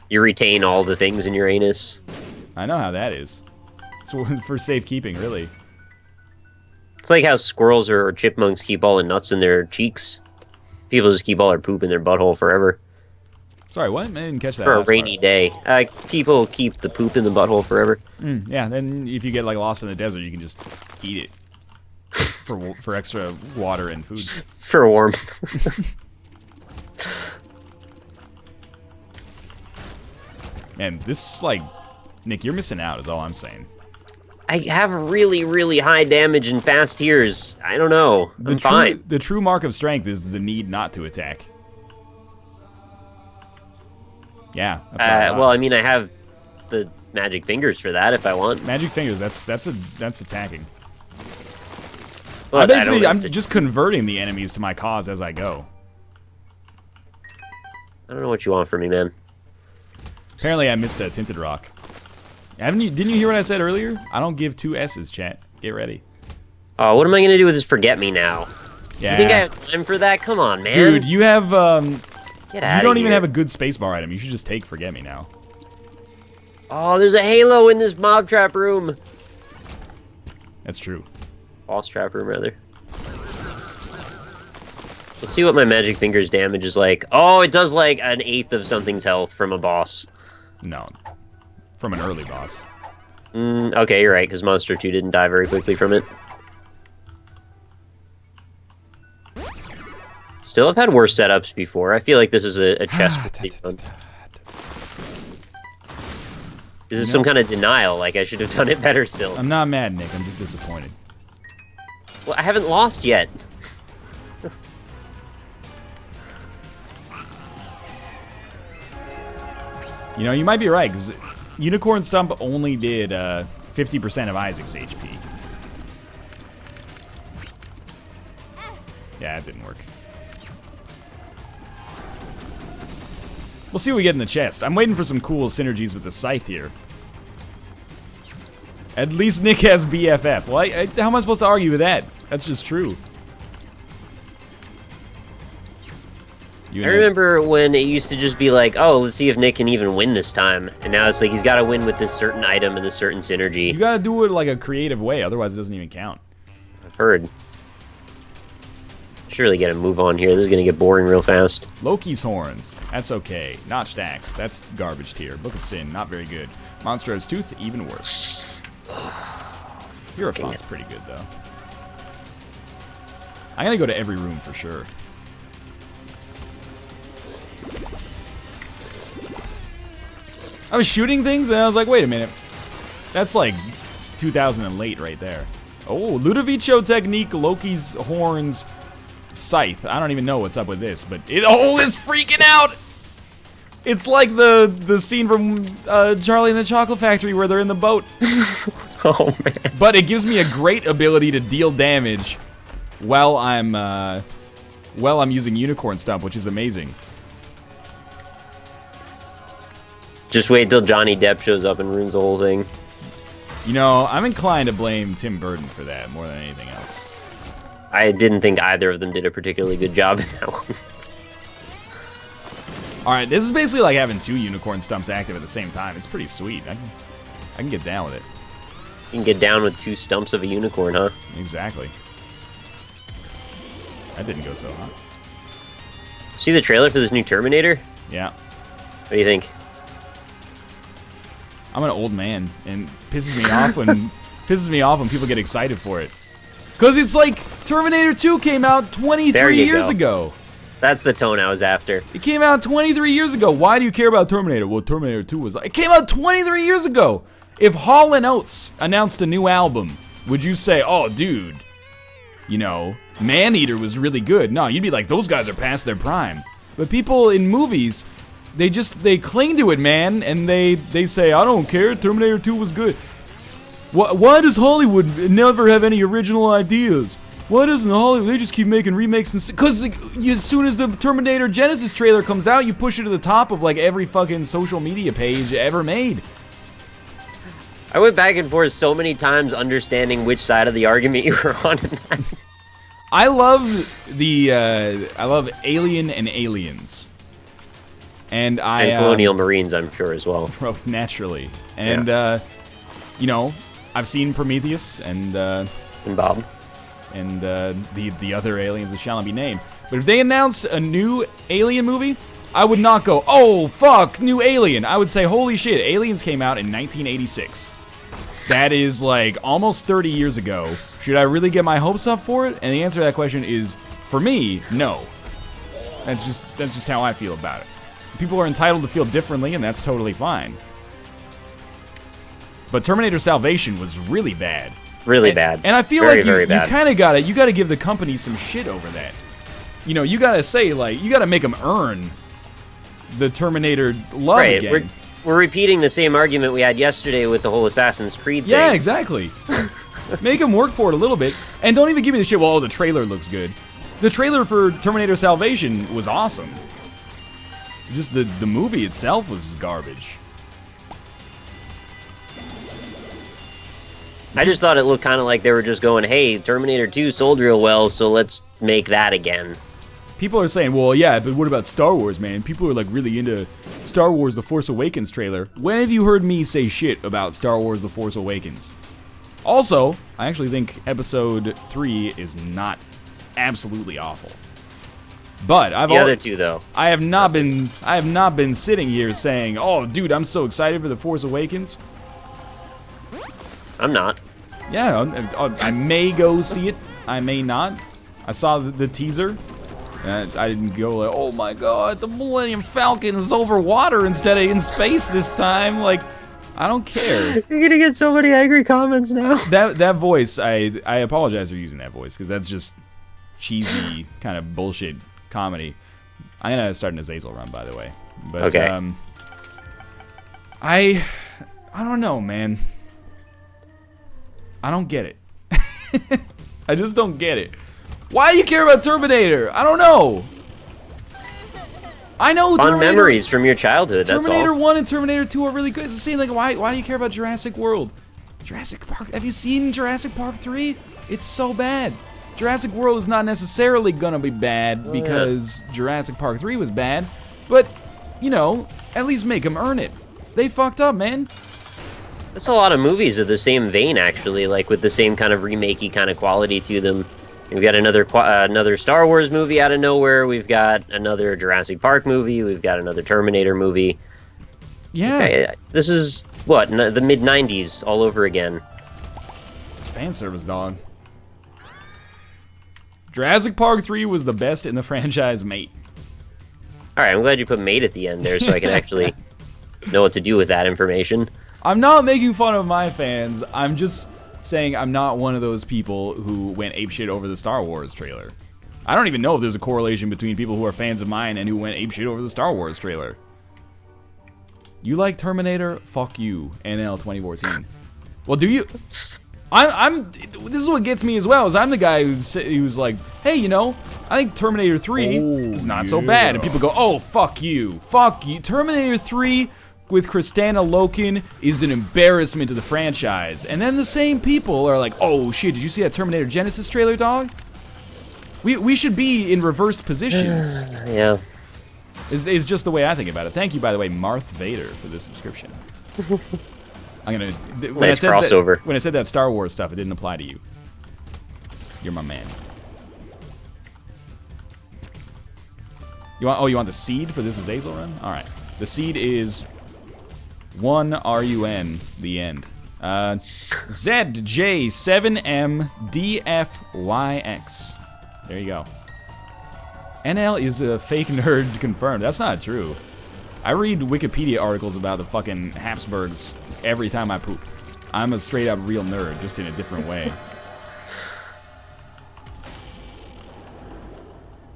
You retain all the things in your anus. I know how that is. It's for safekeeping, really. It's like how squirrels or chipmunks keep all the nuts in their cheeks. People just keep all their poop in their butthole forever. Sorry, what? I didn't catch that. For a rainy day. People keep the poop in the butthole forever. Yeah, then if you get like lost in the desert, you can just eat it for extra water and food. For warmth. Man, this like, Nick, you're missing out. Is all I'm saying. I have really, really high damage and fast tiers. I don't know. I'm fine. The true mark of strength is the need not to attack. Yeah. That's well, I mean, I have the magic fingers for that if I want. Magic fingers. That's attacking. But I'm just converting the enemies to my cause as I go. I don't know what you want from me, man. Apparently, I missed a tinted rock. Didn't you hear what I said earlier? I don't give 2 S's, chat. Get ready. Oh, what am I gonna do with this forget me now? Yeah. You think I have time for that? Come on, man. Dude, you have Get out you don't of even here. have a good spacebar item. You should just take forget me now. Oh, there's a halo in this mob trap room. That's true. Boss trap room, rather. Let's see what my magic fingers damage is like. Oh, it does like 1/8 of something's health from a boss. No. From an early boss. Okay, you're right, because Monster 2 didn't die very quickly from it. Still, I've had worse setups before. I feel like this is a chest run. This is some kind of denial, like I should have done it better still. I'm not mad, Nick. I'm just disappointed. Well, I haven't lost yet. You know, you might be right, because Unicorn Stump only did 50% of Isaac's HP. Yeah, it didn't work. We'll see what we get in the chest. I'm waiting for some cool synergies with the scythe here. At least Nick has BFF. Well, how am I supposed to argue with that? That's just true. I remember when it used to just be like, oh, let's see if Nick can even win this time. And now it's like he's got to win with this certain item and this certain synergy. You got to do it like a creative way, otherwise it doesn't even count. I've heard. Surely get a move on here. This is going to get boring real fast. Loki's Horns. That's okay. Notched Axe. That's garbage tier. Book of Sin. Not very good. Monster's Tooth. Even worse. Hierophant's pretty good, though. I'm gonna go to every room for sure. I was shooting things and I was like, wait a minute. That's like 2000 and late right there. Oh, Ludovico technique, Loki's horns, scythe. I don't even know what's up with this, but it's freaking out. It's like the scene from Charlie and the Chocolate Factory where they're in the boat. Oh man! But it gives me a great ability to deal damage while I'm using Unicorn Stump, which is amazing. Just wait till Johnny Depp shows up and ruins the whole thing. You know, I'm inclined to blame Tim Burton for that more than anything else. I didn't think either of them did a particularly good job in that one. Alright, this is basically like having 2 Unicorn Stumps active at the same time. It's pretty sweet. I can get down with it. You can get down with 2 stumps of a unicorn, huh? Exactly. That didn't go so hot. See the trailer for this new Terminator? Yeah. What do you think? I'm an old man, and pisses me off when people get excited for it. Cause it's like Terminator 2 came out 23 years ago. That's the tone I was after. It came out 23 years ago. Why do you care about Terminator? Well, Terminator 2 was like, it came out 23 years ago. If Hall & Oates announced a new album, would you say, oh, dude, you know, Maneater was really good? No, you'd be like, those guys are past their prime. But people in movies, they cling to it, man, and they say, I don't care, Terminator 2 was good. Why does Hollywood never have any original ideas? Why doesn't Hollywood, they just keep making remakes and... Because as soon as the Terminator Genesis trailer comes out, you push it to the top of like every fucking social media page ever made. I went back and forth so many times understanding which side of the argument you were on in that. I love Alien and Aliens. And Colonial Marines, I'm sure, as well. Naturally. And, you know, I've seen Prometheus and Bob. And the other aliens that shall not be named. But if they announced a new Alien movie, I would not go, oh, fuck, new Alien. I would say, holy shit, Aliens came out in 1986. That is like almost 30 years ago. Should I really get my hopes up for it? And the answer to that question is, for me, no. That's just how I feel about it. People are entitled to feel differently, and that's totally fine. But Terminator Salvation was really bad. Really bad. And I feel like you kind of gotta give the company some shit over that. You know, you gotta say, like, you gotta make them earn the Terminator love again. We're repeating the same argument we had yesterday with the whole Assassin's Creed thing. Yeah, exactly. Make them work for it a little bit. And don't even give me the shit, well, oh, the trailer looks good. The trailer for Terminator Salvation was awesome. Just the movie itself was garbage. I just thought it looked kind of like they were just going, hey, Terminator 2 sold real well, so let's make that again. People are saying, well, yeah, but what about Star Wars, man? People are like really into Star Wars The Force Awakens trailer. When have you heard me say shit about Star Wars The Force Awakens? Also, I actually think Episode 3 is not absolutely awful. But the other two, though. I have not been sitting here saying, oh, dude, I'm so excited for The Force Awakens. I'm not. Yeah, I may go see it. I may not. I saw the teaser. I didn't go like, oh my god, the Millennium Falcon is over water instead of in space this time. Like, I don't care. You're gonna get so many angry comments now. That voice, I apologize for using that voice, because that's just cheesy kind of bullshit comedy. I'm gonna start an Azazel run, by the way. But, okay. I don't know, man. I don't get it. I just don't get it. Why do you care about Terminator? I don't know. I know Fun memories from your childhood, that's all. Terminator 1 and Terminator 2 are really good. It's the same, like, why do you care about Jurassic World? Jurassic Park, have you seen Jurassic Park 3? It's so bad. Jurassic World is not necessarily gonna be bad because Jurassic Park 3 was bad, but, you know, at least make them earn it. They fucked up, man. That's a lot of movies of the same vein, actually, like with the same kind of remakey kind of quality to them. We've got another Star Wars movie out of nowhere. We've got another Jurassic Park movie. We've got another Terminator movie. Yeah. Okay, this is, what, the mid-90s all over again. It's fan service, dog. Jurassic Park 3 was the best in the franchise, mate. All right, I'm glad you put mate at the end there so I can actually know what to do with that information. I'm not making fun of my fans. I'm just saying I'm not one of those people who went apeshit over the Star Wars trailer. I don't even know if there's a correlation between people who are fans of mine and who went apeshit over the Star Wars trailer. You like Terminator? Fuck you, NL 2014. Well, do you? This is what gets me as well. Is I'm the guy who's like, hey, you know, I think Terminator 3 is not so bad, and people go, oh, fuck you, Terminator 3 with Kristanna Loken is an embarrassment to the franchise. And then the same people are like, oh shit, did you see that Terminator Genesis trailer, dog? We should be in reversed positions. Yeah. Is just the way I think about it. Thank you, by the way, Marth Vader, for this subscription. I'm gonna. Nice crossover. When I said that Star Wars stuff, it didn't apply to you. You're my man. You want the seed for this Azazel run? All right. The seed is 1 RUN. The end. ZJ7MDFYX. There you go. NL is a fake nerd confirmed. That's not true. I read Wikipedia articles about the fucking Habsburgs every time I poop. I'm a straight up real nerd, just in a different way.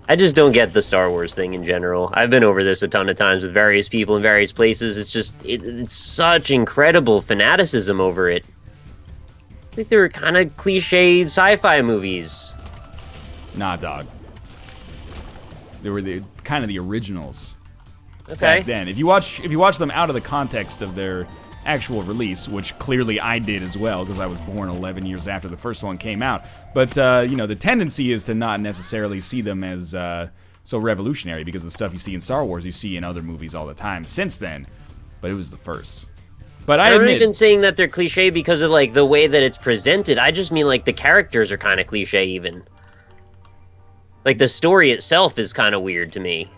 I just don't get the Star Wars thing in general. I've been over this a ton of times with various people in various places. It's just, it's such incredible fanaticism over it. I think they're kind of cliched sci-fi movies. Nah, dog. They were kind of the originals. Okay. Back then, if you watch them out of the context of their actual release, which clearly I did as well because I was born 11 years after the first one came out. But you know, the tendency is to not necessarily see them as so revolutionary because the stuff you see in Star Wars you see in other movies all the time since then. But it was the first. But I admit, not even saying that they're cliche because of like the way that it's presented. I just mean like the characters are kind of cliche even. Like the story itself is kind of weird to me.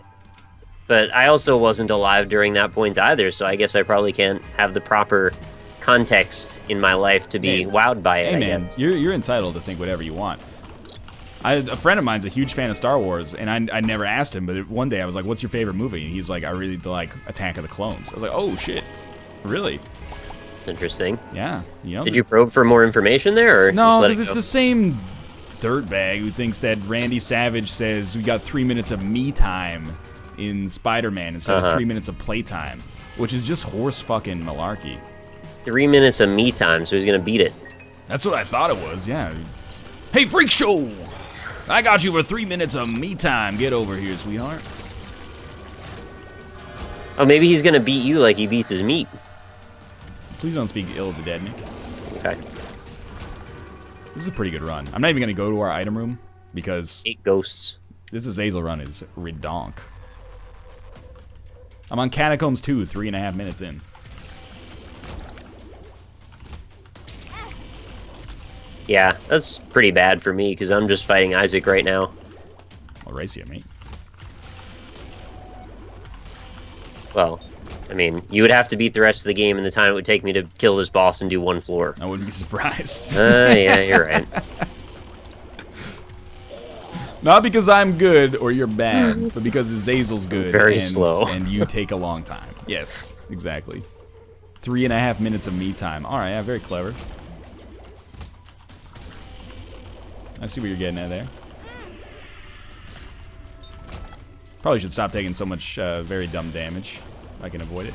But I also wasn't alive during that point either, so I guess I probably can't have the proper context in my life to be wowed by it, hey, I man, guess. You're entitled to think whatever you want. A friend of mine's a huge fan of Star Wars, and I never asked him, but one day I was like, what's your favorite movie? And he's like, I really like Attack of the Clones. I was like, oh, shit. Really? It's interesting. Yeah. You know, Did you probe for more information there? Or no, because it's the same dirtbag who thinks that Randy Savage says we got 3 minutes of me time in Spider-Man instead of 3 minutes of playtime, which is just horse fucking malarkey. 3 minutes of me time, so he's gonna beat it. That's what I thought it was, yeah. Hey, Freak Show! I got you for 3 minutes of me time. Get over here, sweetheart. Oh, maybe he's gonna beat you like he beats his meat. Please don't speak ill of the dead, Nick. Okay. This is a pretty good run. I'm not even gonna go to our item room because 8 ghosts. this Azazel run is redonk. I'm on Catacombs 2, 3.5 minutes in. Yeah, that's pretty bad for me, because I'm just fighting Isaac right now. I'll race you, mate. Well, I mean, you would have to beat the rest of the game in the time it would take me to kill this boss and do 1 floor. I wouldn't be surprised. Yeah, you're right. Not because I'm good or you're bad, but because Azazel's good. Very slow. And you take a long time. Yes, exactly. 3.5 minutes of me time. All right, yeah, very clever. I see what you're getting at there. Probably should stop taking so much very dumb damage. If I can avoid it.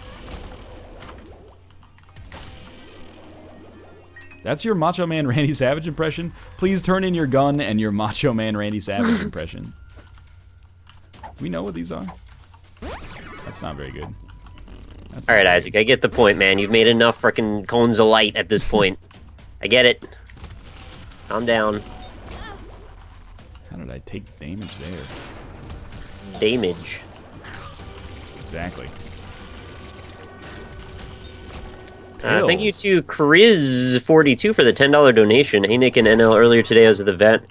That's your Macho Man Randy Savage impression? Please turn in your gun and your Macho Man Randy Savage impression. Do we know what these are? That's not very good. Alright, Isaac, I get the point, man. You've made enough frickin' cones of light at this point. I get it. Calm down. How did I take damage there? Damage. Exactly. Thank you to Chris42 for the $10 donation. Hey, Nick and NL, earlier today I was at the vet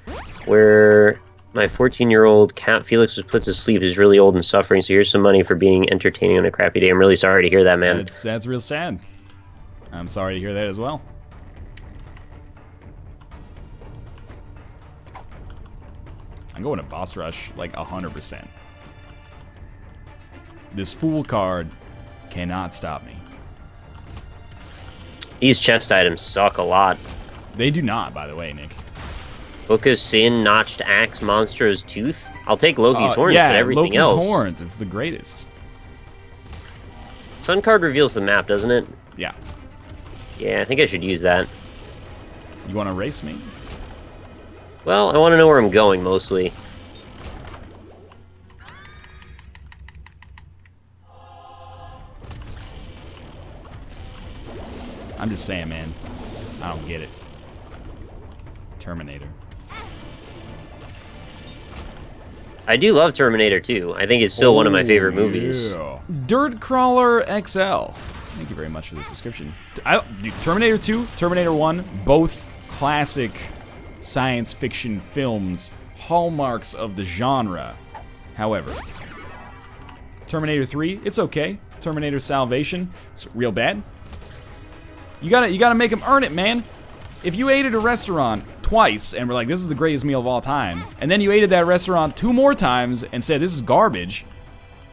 where my 14-year-old cat Felix was put to sleep. He's really old and suffering, so here's some money for being entertaining on a crappy day. I'm really sorry to hear that, man. That's real sad. I'm sorry to hear that as well. I'm going to boss rush like 100%. This fool card cannot stop me. These chest items suck a lot. They do not, by the way, Nick. Book of Sin, Notched Axe, Monster's Tooth. I'll take Loki's Horns, yeah, but everything else. Loki's Horns, it's the greatest. Sun card reveals the map, doesn't it? Yeah. Yeah, I think I should use that. You want to race me? Well, I want to know where I'm going, mostly. I'm just saying, man. I don't get it. Terminator. I do love Terminator 2. I think it's still one of my favorite movies. Yeah. Dirt Crawler XL. Thank you very much for the subscription. Dude, Terminator 2, Terminator 1, both classic science fiction films, hallmarks of the genre. However, Terminator 3, it's okay. Terminator Salvation, it's real bad. You gotta make them earn it, man. If you ate at a restaurant twice and were like, this is the greatest meal of all time, and then you ate at that restaurant 2 more times and said, this is garbage,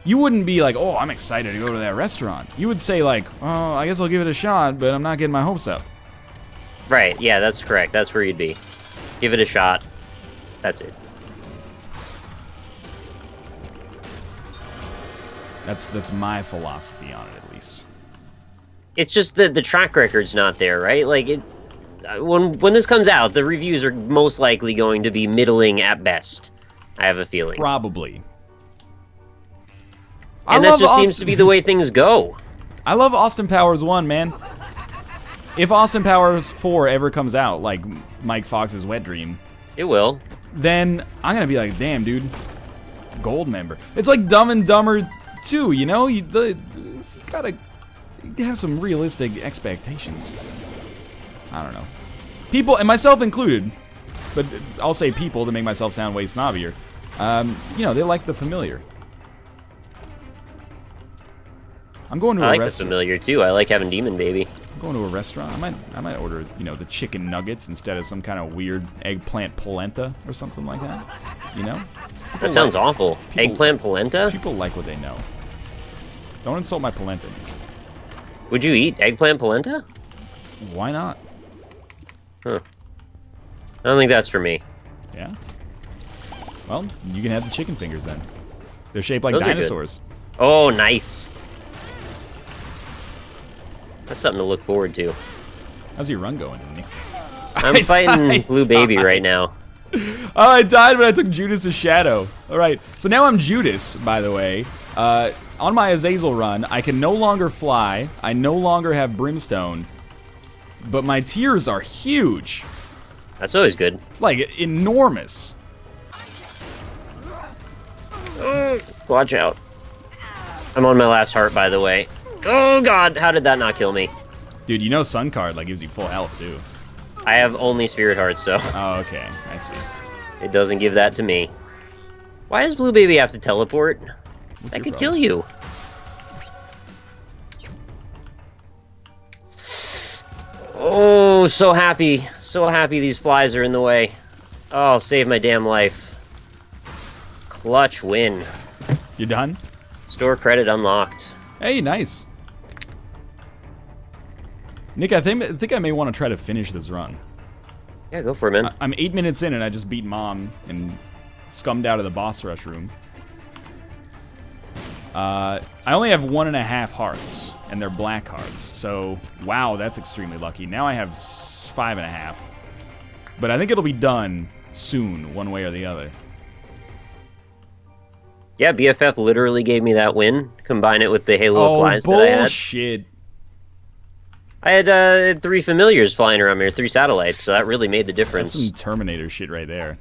you wouldn't be like, oh, I'm excited to go to that restaurant. You would say like, oh, I guess I'll give it a shot, but I'm not getting my hopes up. Right, yeah, that's correct. That's where you'd be. Give it a shot. That's it. That's my philosophy on it, at least. It's just that the track record's not there, right? Like, when this comes out, the reviews are most likely going to be middling at best. I have a feeling. Probably. And that just seems to be the way things go. I love Austin Powers 1, man. If Austin Powers 4 ever comes out, like Mike Fox's Wet Dream, it will. Then I'm gonna be like, damn, dude, gold member. It's like Dumb and Dumber 2, you know? You gotta have some realistic expectations. I don't know. People, and myself included, but I'll say people to make myself sound way snobbier. You know, they like the familiar. I'm going to a restaurant. I like the familiar too. I like having Demon Baby. I'm going to a restaurant. I might order, you know, the chicken nuggets instead of some kind of weird eggplant polenta or something like that. You know? That sounds awful. Eggplant polenta? People like what they know. Don't insult my polenta. Would you eat eggplant polenta? Why not? Huh. I don't think that's for me. Yeah? Well, you can have the chicken fingers then. They're shaped like Those dinosaurs. Oh, nice. That's something to look forward to. How's your run going, Nick? I'm fighting Blue Baby right now. Oh, I died when I took Judas' shadow. Alright, so now I'm Judas, by the way. On my Azazel run, I can no longer fly. I no longer have Brimstone. But my tiers are huge. That's always good. Like, enormous. Watch out. I'm on my last heart, by the way. Oh, God. How did that not kill me? Dude, you know Sun card, like, gives you full health, too. I have only Spirit Hearts, so... Oh, okay. I see. It doesn't give that to me. Why does Blue Baby have to teleport? That could kill you. Oh, so happy. So happy these flies are in the way. Oh, save my damn life. Clutch win. You done? Store credit unlocked. Hey, nice. Nick, I think I may want to try to finish this run. Yeah, go for it, man. I'm 8 minutes in and I just beat Mom and scummed out of the boss rush room. I only have 1.5 hearts, and they're black hearts. So, wow, that's extremely lucky. Now I have 5.5. But I think it'll be done soon, one way or the other. Yeah, BFF literally gave me that win. Combine it with the Halo of Flies that I had. Bullshit. I had 3 familiars flying around here, 3 satellites, so that really made the difference. That's some Terminator shit right there.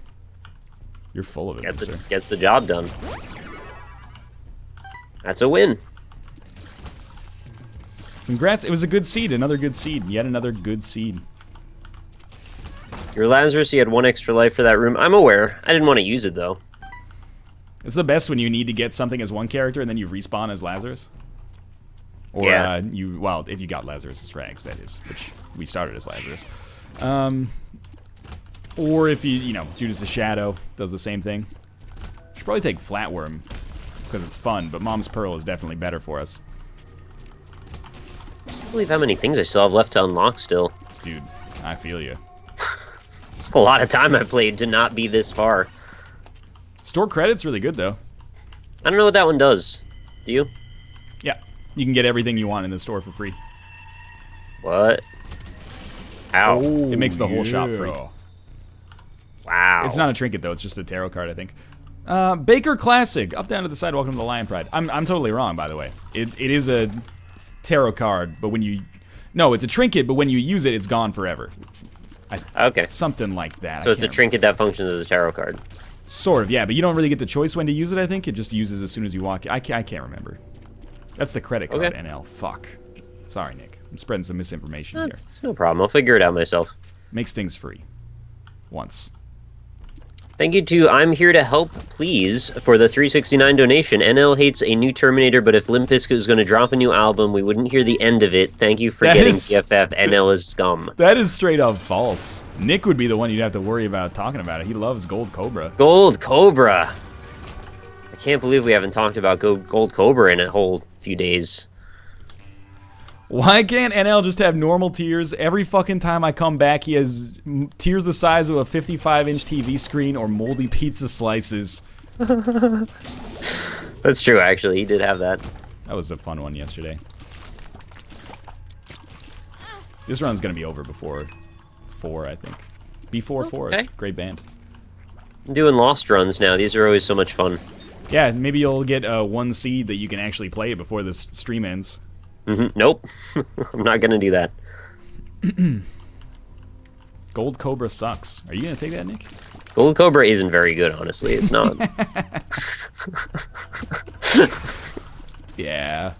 You're full of it, mister. Gets the job done. That's a win. Congrats, it was a good seed, another good seed. Yet another good seed. Your Lazarus, you had 1 extra life for that room. I'm aware. I didn't want to use it, though. It's the best when you need to get something as one character and then you respawn as Lazarus. Or, yeah. Well, if you got Lazarus' rags, that is, which we started as Lazarus. Or if you know, Judas the Shadow does the same thing. Should probably take Flatworm because it's fun, but Mom's Pearl is definitely better for us. I can't believe how many things I still have left to unlock still. Dude, I feel you. A lot of time I played to not be this far. Store credit's really good though. I don't know what that one does. Do you? Yeah, you can get everything you want in the store for free. What? Ow. Oh, it makes the whole shop free. Wow. It's not a trinket though, it's just a tarot card, I think. Baker Classic, up down to the side, welcome to the Lion Pride. I'm totally wrong, by the way. It is a tarot card, but when you... No, it's a trinket, but when you use it, it's gone forever. Okay. Something like that. So it's a trinket that functions as a tarot card. Sort of, yeah, but you don't really get the choice when to use it, I think. It just uses as soon as you walk. I can't remember. That's the credit card, Okay. NL. Fuck. Sorry, Nick. I'm spreading some misinformation That's no problem. I'll figure it out myself. here. Makes things free. Once. Thank you to I'm Here to Help Please for the $3.69 donation. NL hates a new Terminator, but if Limp Bizkit was going to drop a new album, we wouldn't hear the end of it. Thank you for getting BFF. NL is scum. That is straight up false. Nick would be the one you'd have to worry about talking about it. He loves Gold Cobra. Gold Cobra. I can't believe we haven't talked about Gold Cobra in a whole few days. Why can't NL just have normal tears? Every fucking time I come back, he has tears the size of a 55-inch TV screen or moldy pizza slices. That's true, actually. He did have that. That was a fun one yesterday. This run's going to be over before 4, I think. Before 4. Okay. It's a great band. I'm doing Lost runs now. These are always so much fun. Yeah, maybe you'll get one seed that you can actually play before this stream ends. Nope. I'm not going to do that. Gold Cobra sucks. Are you going to take that, Nick? Gold Cobra isn't very good, honestly. It's not. Yeah.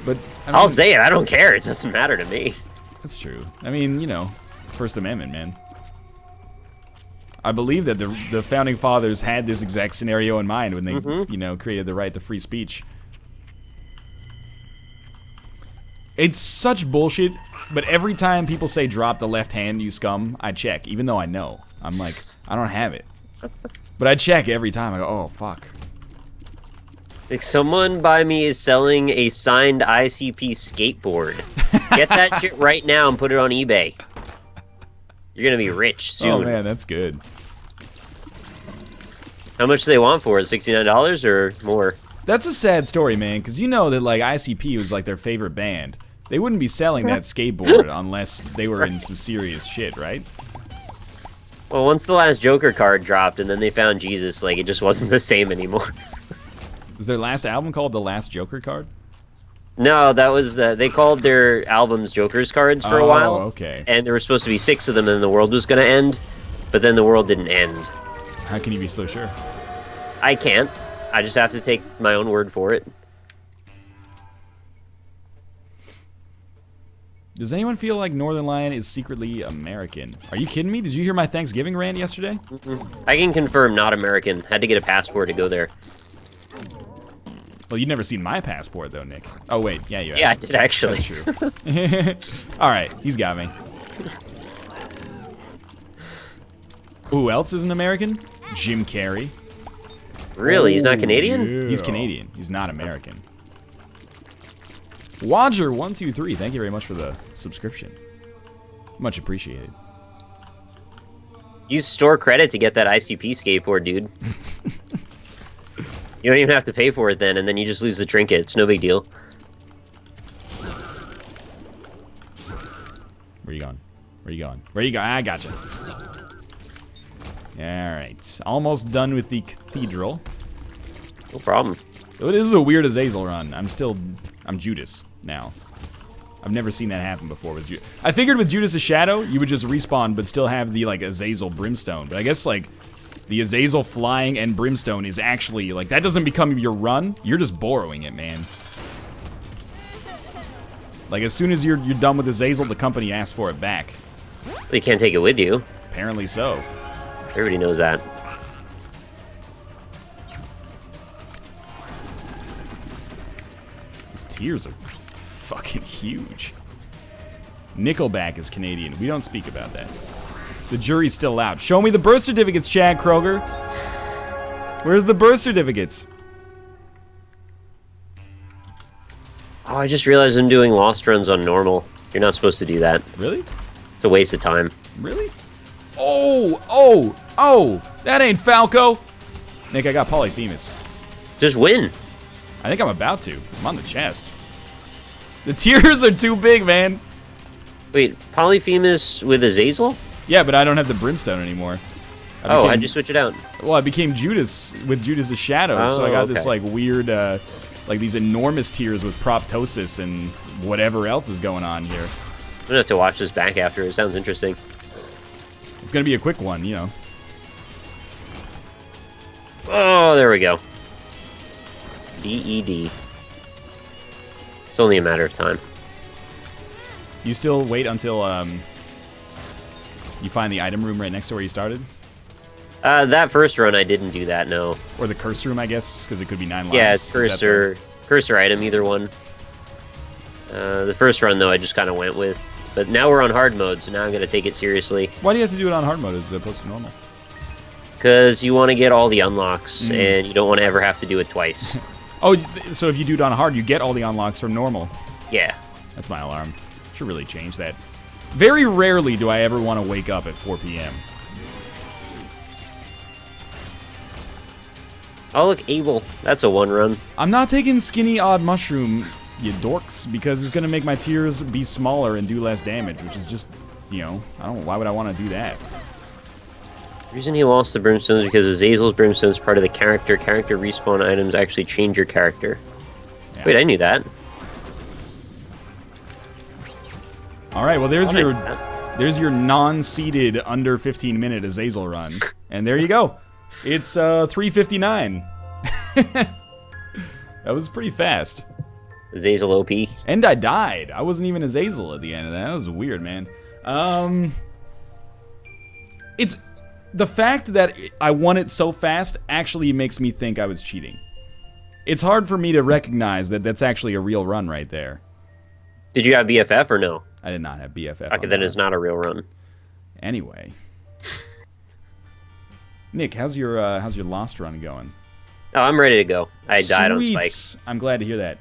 But I mean, I'll say it. I don't care. It doesn't matter to me. That's true. I mean, you know, First Amendment, man. I believe that the founding fathers had this exact scenario in mind when they, you know, created the right to free speech. It's such bullshit, but every time people say drop the left hand, you scum, I check, even though I know. I'm like, I don't have it. But I check every time. I go, oh, fuck. Like, someone by me is selling a signed ICP skateboard. Get that shit right now and put it on eBay. You're gonna be rich soon. Oh, man, that's good. How much do they want for it? $69 or more? That's a sad story, man, because you know that, like, ICP was, like, their favorite band. They wouldn't be selling that skateboard unless they were in some serious shit, right? Well, once the last Joker card dropped and then they found Jesus, like, it just wasn't the same anymore. Was their last album called The Last Joker Card? No, that was, they called their albums Joker's cards for a while. Oh, okay. And there were supposed to be 6 of them and the world was gonna end, but then the world didn't end. How can you be so sure? I can't. I just have to take my own word for it. Does anyone feel like Northernlion is secretly American? Are you kidding me? Did you hear my Thanksgiving rant yesterday? I can confirm not American. Had to get a passport to go there. Well, you've never seen my passport, though, Nick. Oh, wait. Yeah, you have. Yeah, I did actually. That's true. All right, he's got me. Who else is an American? Jim Carrey. Really? He's not Canadian? He's Canadian. He's not American. Wadger123, thank you very much for the subscription. Much appreciated. Use store credit to get that ICP skateboard, dude. You don't even have to pay for it then, and then you just lose the trinket. It's no big deal. Where you going? Where you going? Where you going? I gotcha. Alright. Almost done with the cathedral. No problem. Oh, this is a weird Azazel run. I'm Judas now. I've never seen that happen before with Judas. I figured with Judas a Shadow, you would just respawn but still have the, like, Azazel Brimstone. But I guess, like, the Azazel flying and Brimstone is actually, like, that doesn't become your run. You're just borrowing it, man. Like, as soon as you're done with Azazel, the company asks for it back. Well, you can't take it with you. Apparently so. Everybody knows that. These tears are fucking huge. Nickelback is Canadian. We don't speak about that. The jury's still out. Show me the birth certificates, Chad Kroger. Where's the birth certificates? Oh, I just realized I'm doing lost runs on normal. You're not supposed to do that. Really? It's a waste of time. Really? Oh! That ain't Falco. Nick, I got Polyphemus. Just win. I think I'm about to. I'm on the chest. The tiers are too big, man. Wait, Polyphemus with Azazel? Yeah, but I don't have the Brimstone anymore. How'd you switch it out? Well, I became Judas with Judas' Shadows, so I got this like weird, like these enormous tiers with Proptosis and whatever else is going on here. I'm gonna have to watch this back after. It sounds interesting. It's gonna be a quick one, you know. Oh, there we go. DED. It's only a matter of time. You still wait until you find the item room right next to where you started? That first run I didn't do that, no. Or the curse room, I guess, because it could be 9 lives. Yeah, cursor item, either one. The first run, though, I just kind of went with. But now we're on hard mode, so now I'm going to take it seriously. Why do you have to do it on hard mode as opposed to normal? Because you want to get all the unlocks, and you don't want to ever have to do it twice. Oh, so if you do it on hard, you get all the unlocks from normal. Yeah. That's my alarm. Should really change that. Very rarely do I ever want to wake up at 4 p.m. Oh, look, Abel. That's a one run. I'm not taking Skinny Odd Mushroom, you dorks, because it's going to make my tiers be smaller and do less damage, which is just, you know, I don't. Why would I want to do that? The reason he lost the Brimstones is because Azazel's Brimstone is part of the character. Character respawn items actually change your character. Yeah. Wait, I knew that. All right, well, there's your non-seeded under 15-minute Azazel run, and there you go. It's 3:59. That was pretty fast. Azazel OP. And I died. I wasn't even Azazel at the end of that. That was weird, man. It's the fact that I won it so fast actually makes me think I was cheating. It's hard for me to recognize that that's actually a real run right there. Did you have BFF or no? I did not have BFF. Okay, then it's not a real run. Anyway. Nick, how's your Lost run going? Oh, I'm ready to go. I died on spikes. I'm glad to hear that.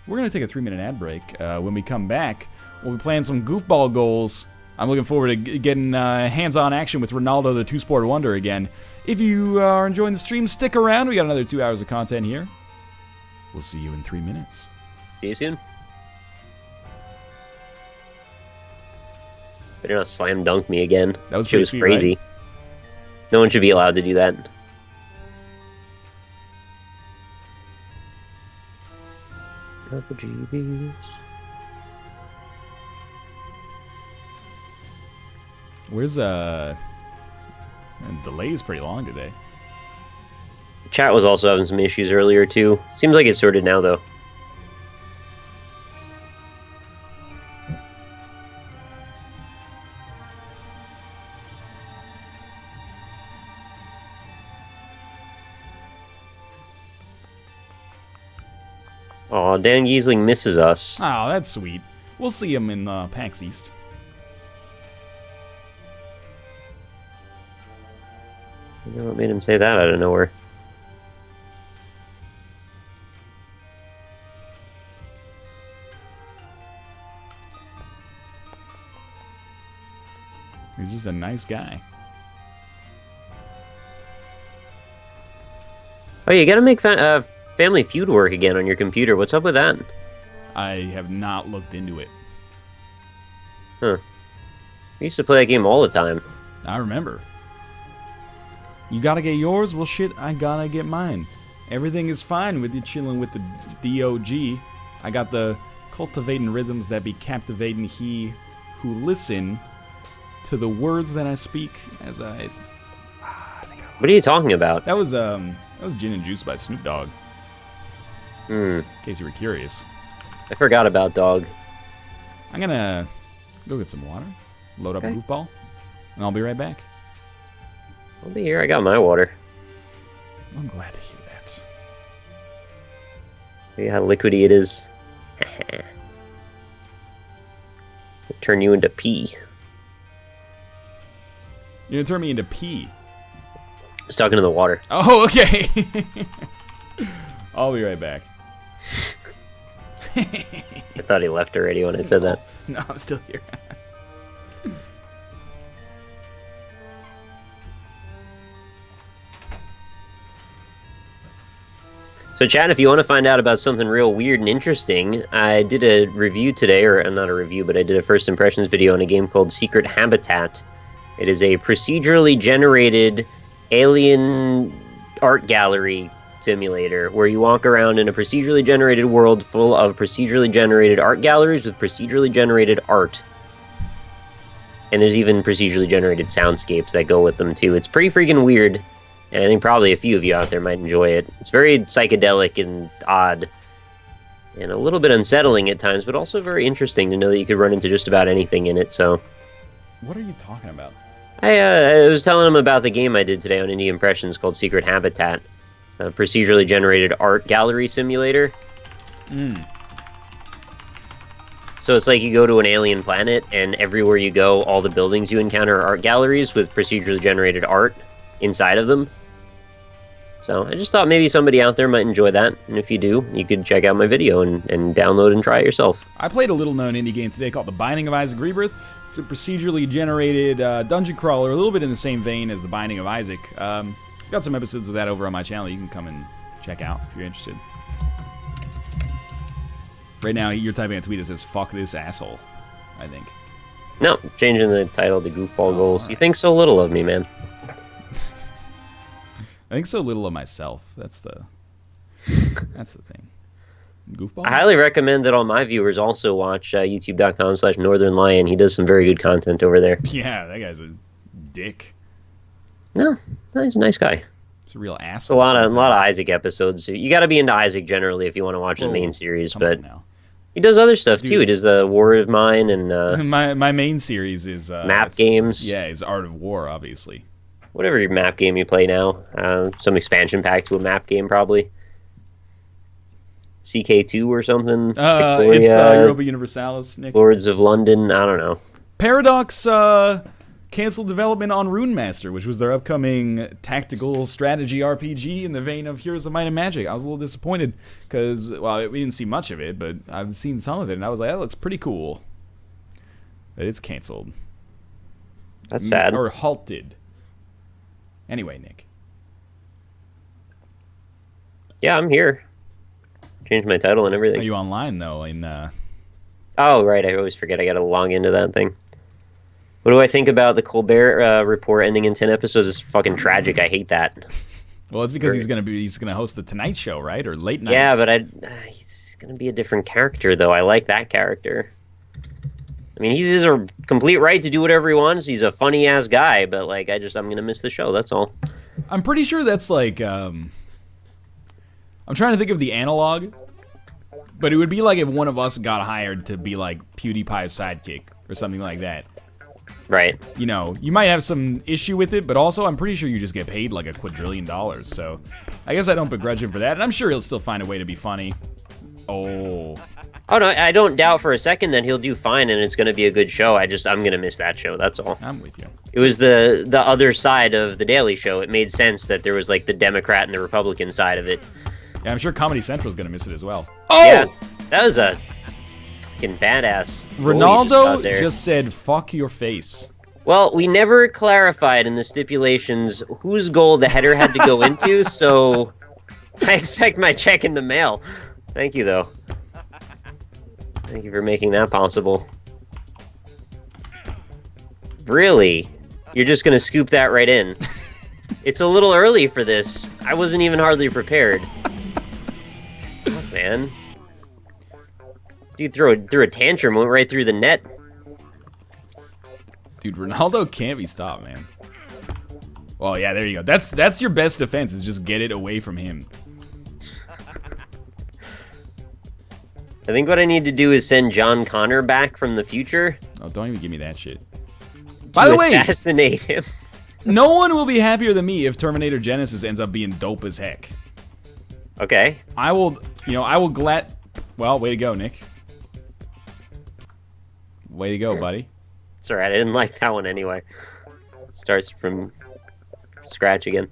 We're going to take a 3-minute ad break. When we come back, we'll be playing some Goofball Goals. I'm looking forward to getting hands-on action with Ronaldo the Two-Sport Wonder again. If you are enjoying the stream, stick around. We got another 2 hours of content here. We'll see you in 3 minutes. See you soon. Better not slam dunk me again. That was crazy. Right? No one should be allowed to do that. Not the GBs. Where's and delay is pretty long today. Chat was also having some issues earlier too. Seems like it's sorted now though. Aw, Dan Giesling misses us. Oh, that's sweet. We'll see him in PAX East. I don't know what made him say that out of nowhere. He's just a nice guy. Oh, you gotta make Family Feud work again on your computer. What's up with that? I have not looked into it. Huh. I used to play that game all the time. I remember. You gotta get yours? Well, shit, I gotta get mine. Everything is fine with you chilling with the DOG. I got the cultivating rhythms that be captivating he who listen to the words that I speak as I... What are you talking about? That was Gin and Juice by Snoop Dogg. In case you were curious. I forgot about Dog. I'm gonna go get some water, load up a goofball, and I'll be right back. I'll be here. I got my water. I'm glad to hear that. See how liquidy it is? Turn you into pee. You're gonna turn me into pee. I was talking to the water. Oh, okay. I'll be right back. I thought he left already when I said that. No, I'm still here. So, Chad, if you want to find out about something real weird and interesting, I did a review today, or not a review, but I did a first impressions video on a game called Secret Habitat. It is a procedurally generated alien art gallery simulator where you walk around in a procedurally generated world full of procedurally generated art galleries with procedurally generated art. And there's even procedurally generated soundscapes that go with them, too. It's pretty freaking weird. And I think probably a few of you out there might enjoy it. It's very psychedelic and odd. And a little bit unsettling at times, but also very interesting to know that you could run into just about anything in it, so... What are you talking about? I was telling him about the game I did today on Indie Impressions called Secret Habitat. It's a procedurally generated art gallery simulator. So it's like you go to an alien planet, and everywhere you go, all the buildings you encounter are art galleries with procedurally generated art inside of them. So I just thought maybe somebody out there might enjoy that, and if you do, you could check out my video and download and try it yourself. I played a little-known indie game today called The Binding of Isaac Rebirth. It's a procedurally generated dungeon crawler, a little bit in the same vein as The Binding of Isaac. Got some episodes of that over on my channel. You can come and check out if you're interested. Right now, you're typing a tweet that says, "Fuck this asshole," I think. No, changing the title to Goofball Goals. Right. You think so little of me, man. I think so little of myself. That's the thing. Goofball? I highly recommend that all my viewers also watch youtube.com/Northernlion. He does some very good content over there. Yeah, that guy's a dick. No, he's a nice guy. He's a real asshole. A lot of Isaac episodes. You got to be into Isaac generally if you want to watch his main series, but he does other stuff too. He does the War of Mine and my main series is map games. Yeah, is Art of War, obviously. Whatever your map game you play now. Some expansion pack to a map game, probably. CK2 or something. Victoria, it's Europa Universalis, Nick. Lords of London, I don't know. Paradox canceled development on Rune Master, which was their upcoming tactical strategy RPG in the vein of Heroes of Might and Magic. I was a little disappointed because, well, we didn't see much of it, but I've seen some of it, and I was like, that looks pretty cool. But it's canceled. That's sad. Or halted. Anyway, Nick. Yeah, I'm here. Changed my title and everything. Are you online, though? Oh, right. I always forget I gotta log into that thing. What do I think about the Colbert Report ending in 10 episodes? It's fucking tragic. I hate that. Well, it's because he's gonna host the Tonight Show, right? Or late night. Yeah, but he's gonna be a different character, though. I like that character. I mean, he's a complete right to do whatever he wants. He's a funny-ass guy, but, like, I'm gonna miss the show, that's all. I'm pretty sure that's, like, I'm trying to think of the analog, but it would be like if one of us got hired to be, like, PewDiePie's sidekick or something like that. Right. You know, you might have some issue with it, but also I'm pretty sure you just get paid, like, $1 quadrillion, so I guess I don't begrudge him for that, and I'm sure he'll still find a way to be funny. Oh, no, I don't doubt for a second that he'll do fine and it's going to be a good show. I'm going to miss that show, that's all. I'm with you. It was the other side of The Daily Show. It made sense that there was, like, the Democrat and the Republican side of it. Yeah, I'm sure Comedy Central's going to miss it as well. Yeah, that was a fucking badass goal you just got there. Ronaldo just said, "Fuck your face." Well, we never clarified in the stipulations whose goal the header had to go into, so I expect my check in the mail. Thank you, though. Thank you for making that possible. Really? You're just gonna scoop that right in? It's a little early for this. I wasn't even hardly prepared. Oh, man. Dude threw a tantrum, went right through the net. Dude, Ronaldo can't be stopped, man. Well, yeah, there you go. That's your best defense, is just get it away from him. I think what I need to do is send John Connor back from the future. Oh, don't even give me that shit. By the way, assassinate him. No one will be happier than me if Terminator Genesis ends up being dope as heck. Okay. I will well, way to go, Nick. Way to go, buddy. It's alright, I didn't like that one anyway. Starts from scratch again.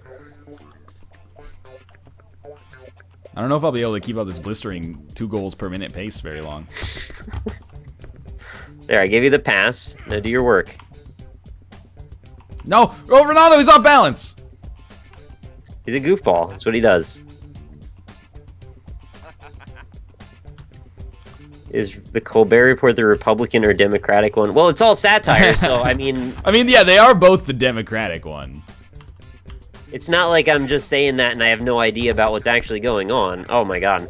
I don't know if I'll be able to keep up this blistering 2 goals per minute pace very long. There, I gave you the pass. Now do your work. No! Oh, Ronaldo, he's off balance! He's a goofball. That's what he does. Is the Colbert Report the Republican or Democratic one? Well, it's all satire, so I mean... yeah, they are both the Democratic one. It's not like I'm just saying that and I have no idea about what's actually going on. Oh my god.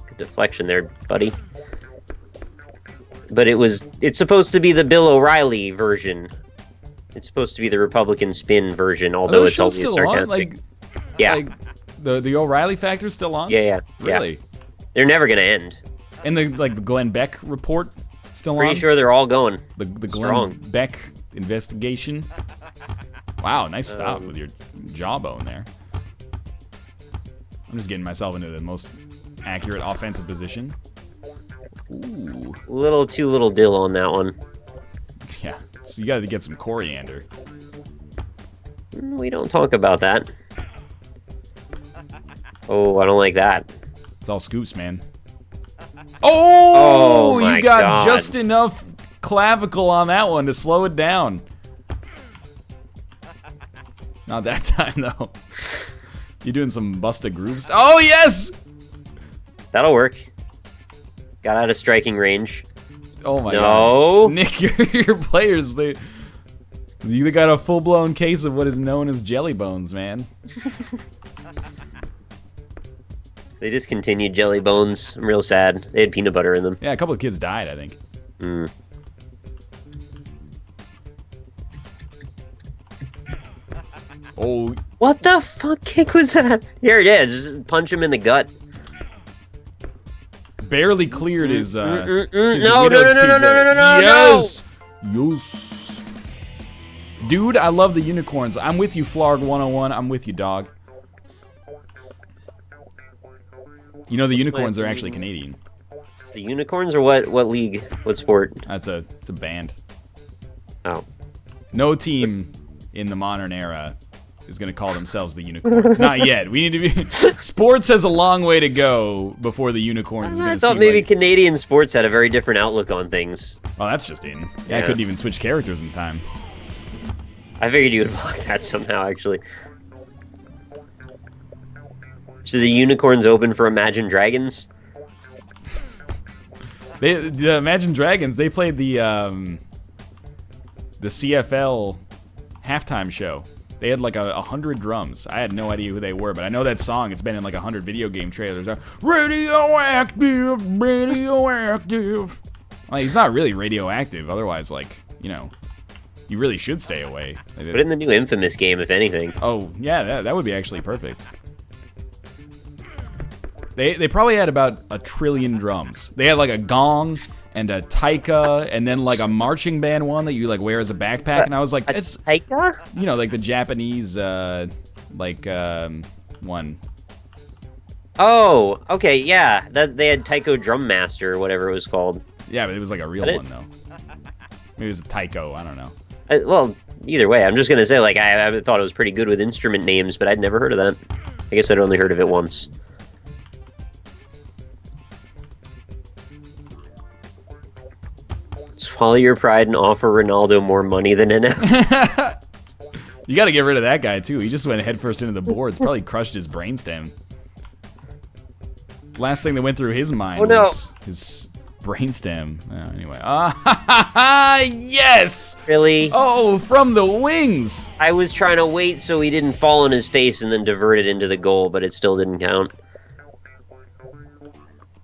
Good deflection there, buddy. But it's supposed to be the Bill O'Reilly version. It's supposed to be the Republican spin version, although it's always sarcastic. Yeah. Like, the O'Reilly factor's still on? Yeah. Really? They're never gonna end. And the Glenn Beck report still on? Pretty sure they're all going. The Glenn Beck investigation. Wow, nice stop with your jawbone there. I'm just getting myself into the most accurate offensive position. Ooh. Too little dill on that one. Yeah, so you gotta get some coriander. We don't talk about that. Oh, I don't like that. It's all scoops, man. Oh, my you got God. just enough clavicle on that one to slow it down. Not that time, though. You doing some Busta grooves? Oh, yes! That'll work. Got out of striking range. Oh, my No. God. Nick, your players, you got a full-blown case of what is known as jelly bones, man. They discontinued Jelly Bones. I'm real sad. They had peanut butter in them. Yeah, a couple of kids died, I think. Oh. What the fuck kick was that? Here it is. Just punch him in the gut. Barely cleared his, No. Yes! Yes! Dude, I love the unicorns. I'm with you, Flarg 101. I'm with you, dog. You know the unicorns are actually Canadian. The unicorns or what league? What sport? It's a band. Oh. No team in the modern era is going to call themselves the unicorns. Not yet. We need to be... Sports has a long way to go before the unicorns is going to I thought maybe Canadian sports had a very different outlook on things. Oh, that's just in. Yeah, I couldn't even switch characters in time. I figured you would block that somehow, actually. So the unicorns open for Imagine Dragons? The Imagine Dragons, they played the CFL halftime show. They had like 100 drums. I had no idea who they were, but I know that song. It's been in like 100 video game trailers. Radioactive, radioactive. Well, he's not really radioactive. Otherwise, like, you know, you really should stay away. Put in the new Infamous game, if anything. Oh, yeah, that would be actually perfect. They probably had about 1 trillion drums. They had like a gong and a taika and then like a marching band one that you like wear as a backpack. And I was like, it's taika? You know, like the Japanese one. Oh, okay, yeah. They had Taiko Drum Master or whatever it was called. Yeah, but it was like a real one though. Maybe it was a taiko. I don't know. Well, either way, I'm just gonna say like I thought it was pretty good with instrument names, but I'd never heard of that. I guess I'd only heard of it once. Swallow your pride and offer Ronaldo more money than NF. You got to get rid of that guy too. He just went headfirst into the boards. Probably crushed his brainstem. Last thing that went through his mind was his brainstem. Anyway. Yes! Really? Oh, from the wings! I was trying to wait so he didn't fall on his face and then divert it into the goal, but it still didn't count.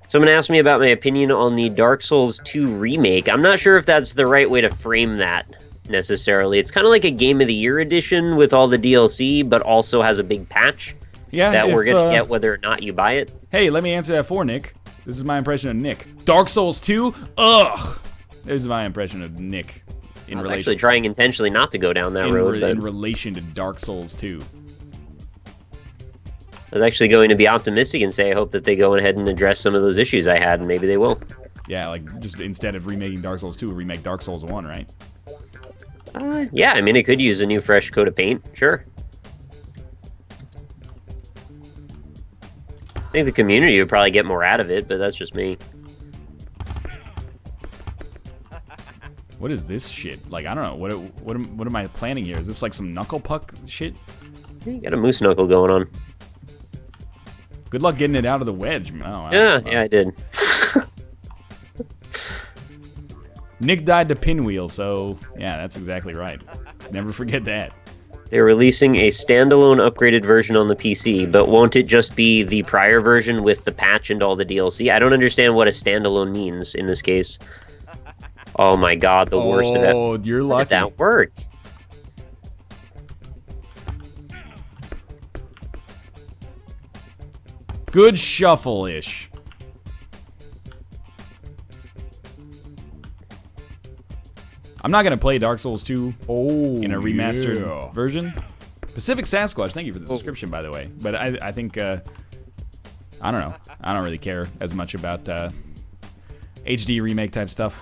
Someone asked me about my opinion on the Dark Souls 2 remake. I'm not sure if that's the right way to frame that, necessarily. It's kind of like a Game of the Year edition with all the DLC, but also has a big patch that we're going to get whether or not you buy it. Hey, let me answer that for Nick. This is my impression of Nick. Dark Souls 2? Ugh! There's my impression of Nick. I was actually trying intentionally not to go down that road. In relation to Dark Souls 2. I was actually going to be optimistic and say I hope that they go ahead and address some of those issues I had, and maybe they will. Yeah, like, just instead of remaking Dark Souls 2, remake Dark Souls 1, right? Yeah, I mean, it could use a new fresh coat of paint, sure. I think the community would probably get more out of it, but that's just me. What is this shit? Like, I don't know. What am I planning here? Is this like some knuckle puck shit? You got a moose knuckle going on. Good luck getting it out of the wedge. Oh, Yeah, I did. Nick died to pinwheel, so yeah, that's exactly right. Never forget that. They're releasing a standalone upgraded version on the PC, but won't it just be the prior version with the patch and all the DLC? I don't understand what a standalone means in this case. Oh my god, the worst of it. Oh, you're lucky. How did that work? Good shuffle-ish. I'm not going to play Dark Souls 2 in a remastered version. Pacific Sasquatch, thank you for the subscription, by the way. But I think, I don't know. I don't really care as much about HD remake type stuff.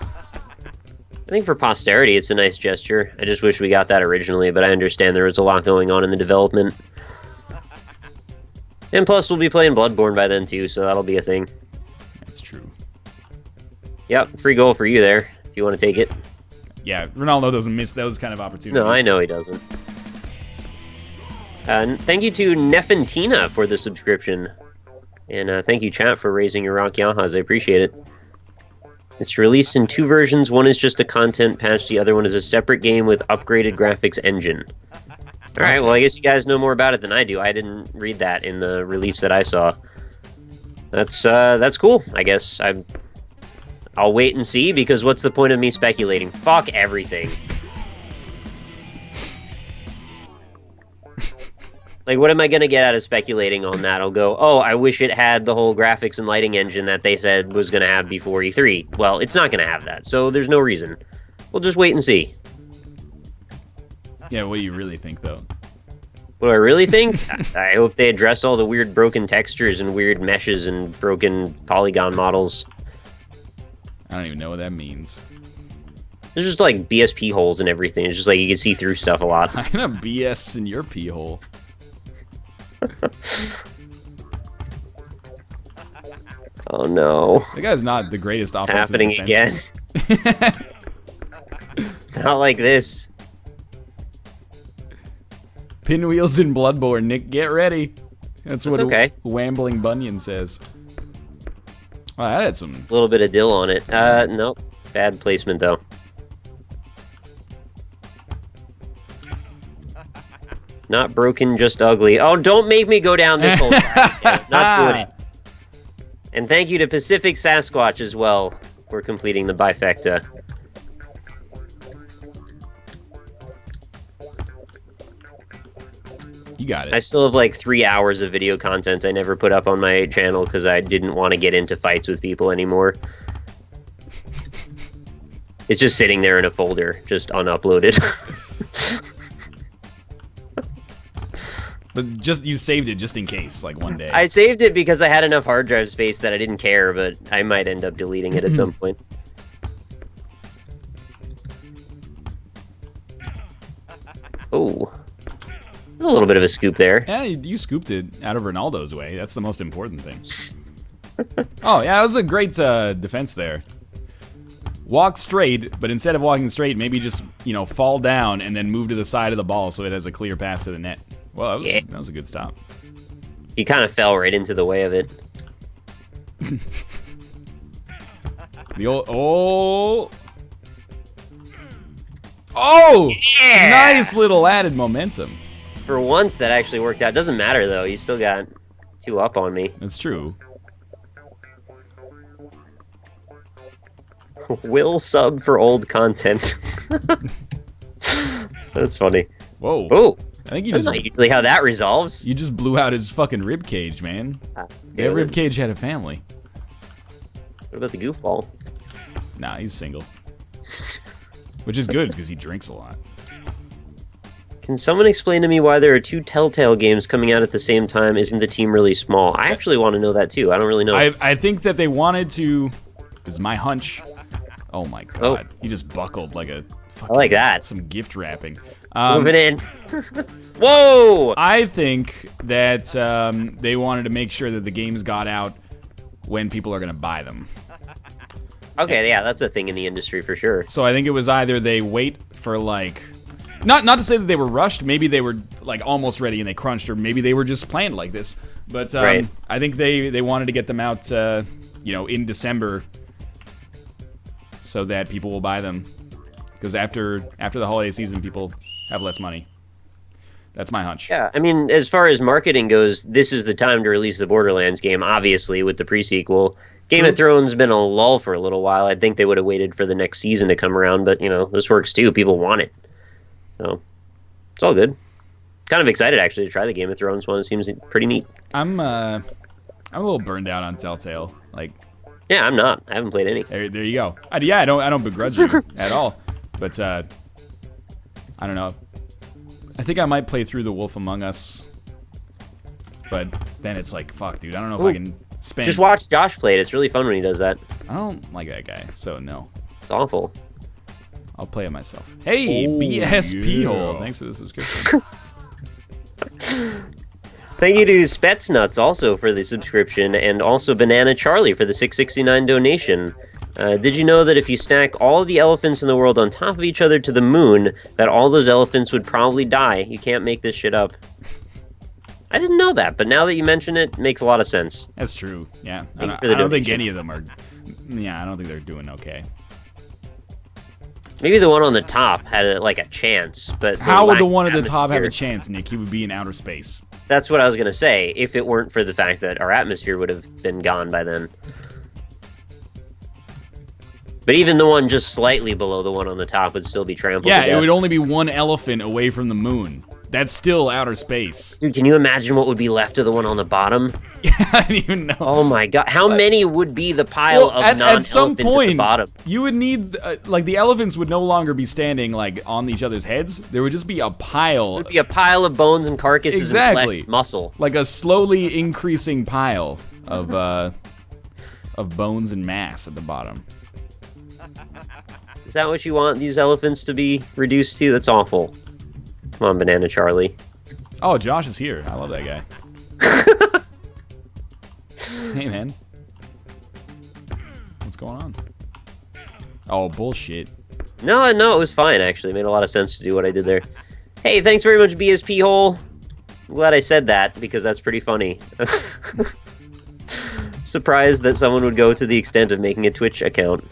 I think for posterity, it's a nice gesture. I just wish we got that originally, but I understand there was a lot going on in the development. And plus, we'll be playing Bloodborne by then, too, so that'll be a thing. That's true. Yep, free goal for you there, if you want to take it. Yeah, Ronaldo doesn't miss those kind of opportunities. No, I know he doesn't. Thank you to Nefantina for the subscription. And thank you, chat, for raising your Rock Yahas. I appreciate it. It's released in 2 versions. One is just a content patch. The other one is a separate game with upgraded graphics engine. All right, well, I guess you guys know more about it than I do. I didn't read that in the release that I saw. That's cool, I guess. I'll wait and see, because what's the point of me speculating? Fuck everything. Like, what am I going to get out of speculating on that? I'll go, oh, I wish it had the whole graphics and lighting engine that they said was going to have before E3. Well, it's not going to have that, so there's no reason. We'll just wait and see. Yeah, what do you really think, though? What do I really think? I hope they address all the weird broken textures and weird meshes and broken polygon models. I don't even know what that means. There's just like BSP holes and everything. It's just like you can see through stuff a lot. I'm gonna BS in your pee hole. Oh no. The guy's not the greatest It's offensive happening again. Not like this. Pinwheels in Bloodborne, Nick, get ready. That's what okay. Wambling Bunyan says. Well, that had some... A little bit of dill on it. Nope. Bad placement, though. Not broken, just ugly. Oh, don't make me go down this whole track again. Not doing it. And thank you to Pacific Sasquatch as well for completing the bifecta. You got it. I still have like 3 hours of video content I never put up on my channel because I didn't want to get into fights with people anymore. It's just sitting there in a folder, just unuploaded. But just you saved it just in case, like one day. I saved it because I had enough hard drive space that I didn't care, but I might end up deleting it at some point. Oh. A little bit of a scoop there. Yeah, you scooped it out of Ronaldo's way. That's the most important thing. Oh, yeah, that was a great defense there. Walk straight, but instead of walking straight, maybe just, you know, fall down and then move to the side of the ball so it has a clear path to the net. Well, that was a good stop. He kind of fell right into the way of it. The old... Oh! Yeah! Nice little added momentum. For once, that actually worked out. Doesn't matter, though. You still got 2 up on me. That's true. Will sub for old content. That's funny. Whoa. Oh! I think That's not usually how that resolves. You just blew out his fucking rib cage, man. That rib cage had a family. What about the goofball? Nah, he's single. Which is good, because he drinks a lot. Can someone explain to me why there are 2 Telltale games coming out at the same time? Isn't the team really small? I actually want to know that, too. I don't really know. I think that they wanted to... This is my hunch. Oh, my God. Oh. He just buckled like a I like that. Some gift wrapping. Moving in. Whoa! I think that they wanted to make sure that the games got out when people are going to buy them. Okay, yeah, that's a thing in the industry for sure. So I think it was either they wait for like, not to say that they were rushed. Maybe they were like almost ready and they crunched, or maybe they were just planned like this. But Right. I think they wanted to get them out, in December, so that people will buy them. Because after the holiday season, people have less money. That's my hunch. Yeah, I mean, as far as marketing goes, this is the time to release the Borderlands game, obviously, with the pre-sequel. Game of Thrones been a lull for a little while. I think they would have waited for the next season to come around, but, this works too. People want it. So, it's all good. Kind of excited, actually, to try the Game of Thrones one. It seems pretty neat. I'm a little burned out on Telltale. Like, yeah, I'm not. I haven't played any. there you go. I don't begrudge you at all. But, I don't know. I think I might play through The Wolf Among Us. But then it's like, fuck, dude. I don't know if I can spend... Just watch Josh play it. It's really fun when he does that. I don't like that guy, so no. It's awful. I'll play it myself. Hey, BSP hole. Thanks for the subscription. Thank you to Spetsnuts also for the subscription, and also Banana Charlie for the $6.69 donation. Did you know that if you stack all the elephants in the world on top of each other to the moon, that all those elephants would probably die? You can't make this shit up. I didn't know that, but now that you mention it, it makes a lot of sense. That's true, yeah. I Thank you for don't the think donation. any of them are... Yeah, I don't think they're doing okay. Maybe the one on the top had a chance, but... How would the one at the top have a chance, Nick? He would be in outer space. That's what I was going to say, if it weren't for the fact that our atmosphere would have been gone by then. But even the one just slightly below the one on the top would still be trampled to Yeah, death. it would only be one elephant away from the moon. That's still outer space. Dude, can you imagine what would be left of the one on the bottom? I don't even know. Oh my god, how many would be the pile of non-elephant at the bottom? You would need, the elephants would no longer be standing, on each other's heads. There would just be a pile. It would be a pile of bones and carcasses and flesh, muscle. Like a slowly increasing pile of bones and mass at the bottom. Is that what you want these elephants to be reduced to? That's awful. Come on, Banana Charlie. Oh, Josh is here. I love that guy. Hey, man. What's going on? Oh, bullshit. No, it was fine, actually. It made a lot of sense to do what I did there. Hey, thanks very much, BSP Hole. I'm glad I said that, because that's pretty funny. Surprised that someone would go to the extent of making a Twitch account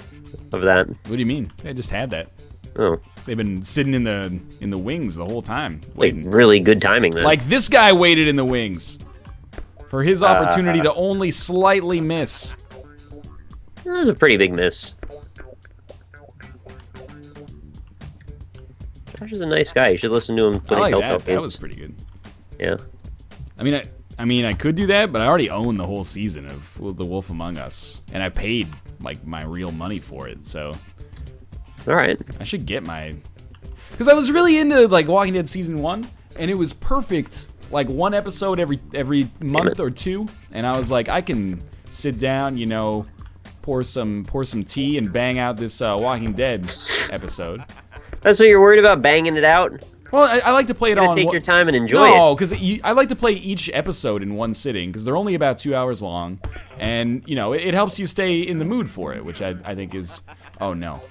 of that. What do you mean? They just had that. Oh. They've been sitting in the wings the whole time. Waiting. Really good timing, then. Like, this guy waited in the wings for his opportunity to only slightly miss. That was a pretty big miss. Josh is a nice guy. You should listen to him play Telltale Games. That was pretty good. Yeah. I mean, I could do that, but I already own the whole season of The Wolf Among Us, and I paid my real money for it. So, all right. I should get because I was really into Walking Dead season 1, and it was perfect. One episode every month or two, and I was like, I can sit down, pour some tea and bang out this Walking Dead episode. That's what you're worried about, banging it out? Well, I like to play it on... take your time and enjoy it. No, because I like to play each episode in one sitting, because they're only about 2 hours long, and, it helps you stay in the mood for it, which I think is... Oh, no.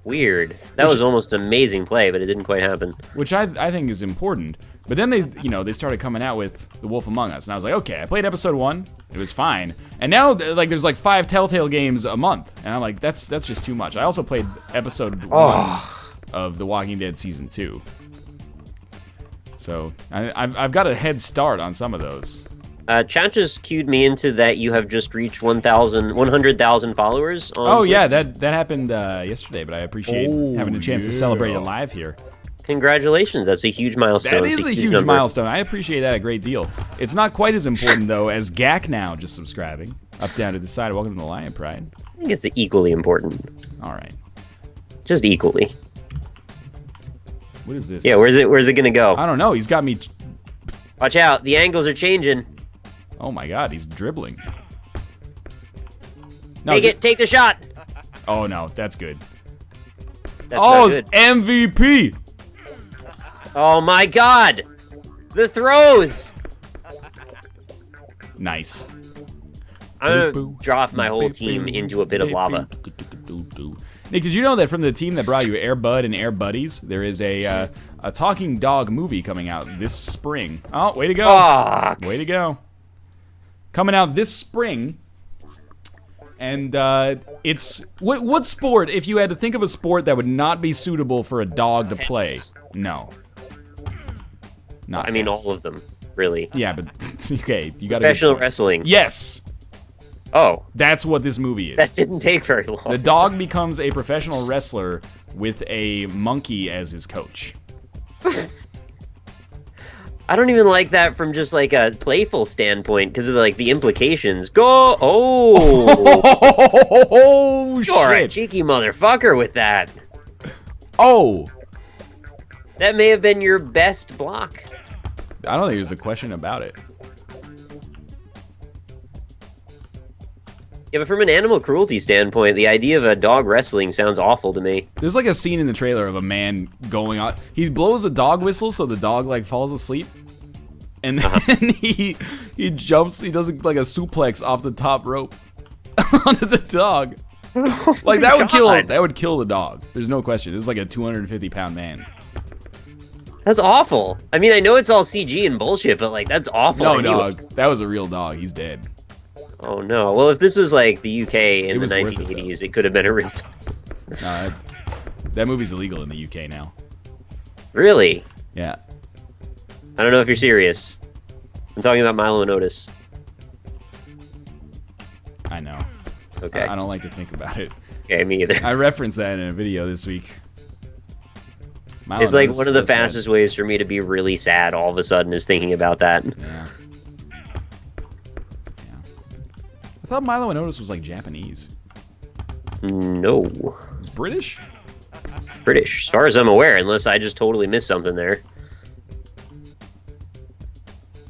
Weird. That was almost an amazing play, but it didn't quite happen. Which I think is important. But then they started coming out with The Wolf Among Us, and I was like, okay, I played episode 1, it was fine. And now, there's 5 Telltale games a month, and I'm like, that's just too much. I also played episode 1 of The Walking Dead season 2. So I've got a head start on some of those. Chat just cued me into that you have just reached 100,000 followers on Twitch. Yeah, that happened yesterday, but I appreciate having a chance to celebrate it live here. Congratulations, that's a huge milestone. That is a huge milestone. I appreciate that a great deal. It's not quite as important, though, as Gak now just subscribing. Up, down to the side. Welcome to the Lion Pride. I think it's equally important. All right. Just equally. What is this? Yeah, where's it gonna go? I don't know. He's got me... Watch out, the angles are changing. Oh my god, he's dribbling. No, take the shot. Oh no, that's good. That's not good. MVP. Oh my god! The throws! Nice. I'm gonna drop my whole team into a bit of lava. Nick, did you know that from the team that brought you Air Bud and Air Buddies, there is a talking dog movie coming out this spring? Oh, way to go. Fuck. Way to go. Coming out this spring. And it's... What sport, if you had to think of a sport that would not be suitable for a dog to play? No. Not I mean, all of them, really. Yeah, but... Okay, you got Professional wrestling. Yes! Oh. That's what this movie is. That didn't take very long. The dog becomes a professional wrestler with a monkey as his coach. I don't even like that from just like a playful standpoint because of like the implications. Go! Oh! Oh, shit. You're a cheeky motherfucker with that. Oh! That may have been your best block. I don't think there's a question about it. Yeah, but from an animal cruelty standpoint, the idea of a dog wrestling sounds awful to me. There's like a scene in the trailer of a man going on. He blows a dog whistle so the dog like falls asleep. And then he jumps, he does like a suplex off the top rope onto the dog. Like that would kill the dog. There's no question. This is like a 250-pound man. That's awful. I mean, I know it's all CG and bullshit, but like that's awful. No, dog. That was a real dog. He's dead. Oh no. Well, if this was like the UK in the 1980s, it could have been a real dog. That movie's illegal in the UK now. Really? Yeah. I don't know if you're serious. I'm talking about Milo and Otis. I know. Okay. I don't like to think about it. Okay, me either. I referenced that in a video this week. It's like one of the fastest ways for me to be really sad all of a sudden is thinking about that. Yeah. I thought Milo and Otis was like Japanese. No. It's British? British, as far as I'm aware, unless I just totally missed something there.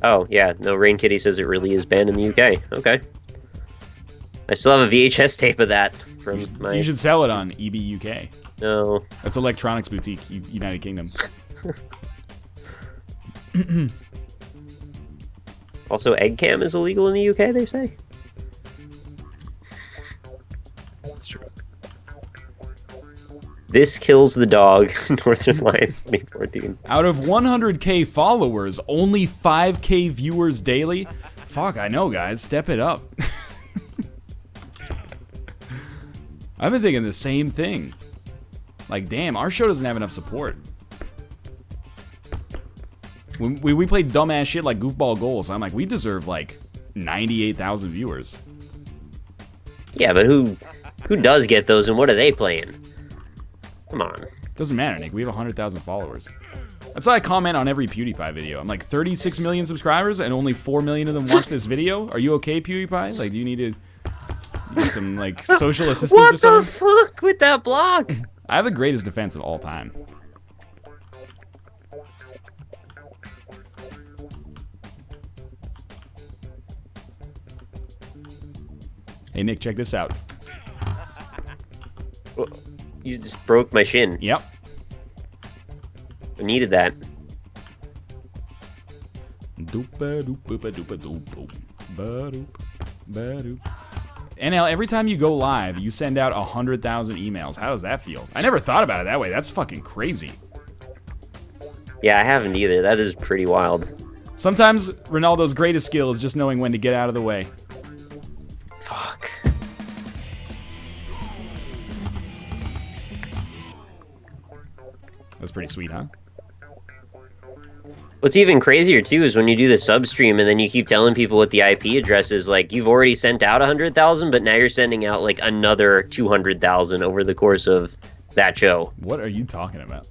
Oh, yeah, no, Rain Kitty says it really is banned in the UK. Okay. I still have a VHS tape of that from my... You should sell it on EB UK. No. That's Electronics Boutique, United Kingdom. Also, egg cam is illegal in the UK, they say? That's true. This kills the dog, Northernlion 2014. Out of 100K followers, only 5K viewers daily? Fuck, I know, guys. Step it up. I've been thinking the same thing. Like, damn, our show doesn't have enough support. When we played dumbass shit like Goofball Goals, I'm like, we deserve, like, 98,000 viewers. Yeah, but who does get those and what are they playing? Come on. Doesn't matter, Nick. We have 100,000 followers. That's why I comment on every PewDiePie video. I'm like, 36 million subscribers and only 4 million of them watch this video? Are you okay, PewDiePie? Like, do you need some, like, social assistance or something? What the fuck with that block? I have the greatest defense of all time. Hey, Nick, check this out. You just broke my shin. Yep. I needed that. NL, every time you go live, you send out 100,000 emails. How does that feel? I never thought about it that way. That's fucking crazy. Yeah, I haven't either. That is pretty wild. Sometimes Ronaldo's greatest skill is just knowing when to get out of the way. Fuck. That's pretty sweet, huh? What's even crazier, too, is when you do the substream and then you keep telling people what the IP address is. Like, you've already sent out 100,000, but now you're sending out, like, another 200,000 over the course of that show. What are you talking about?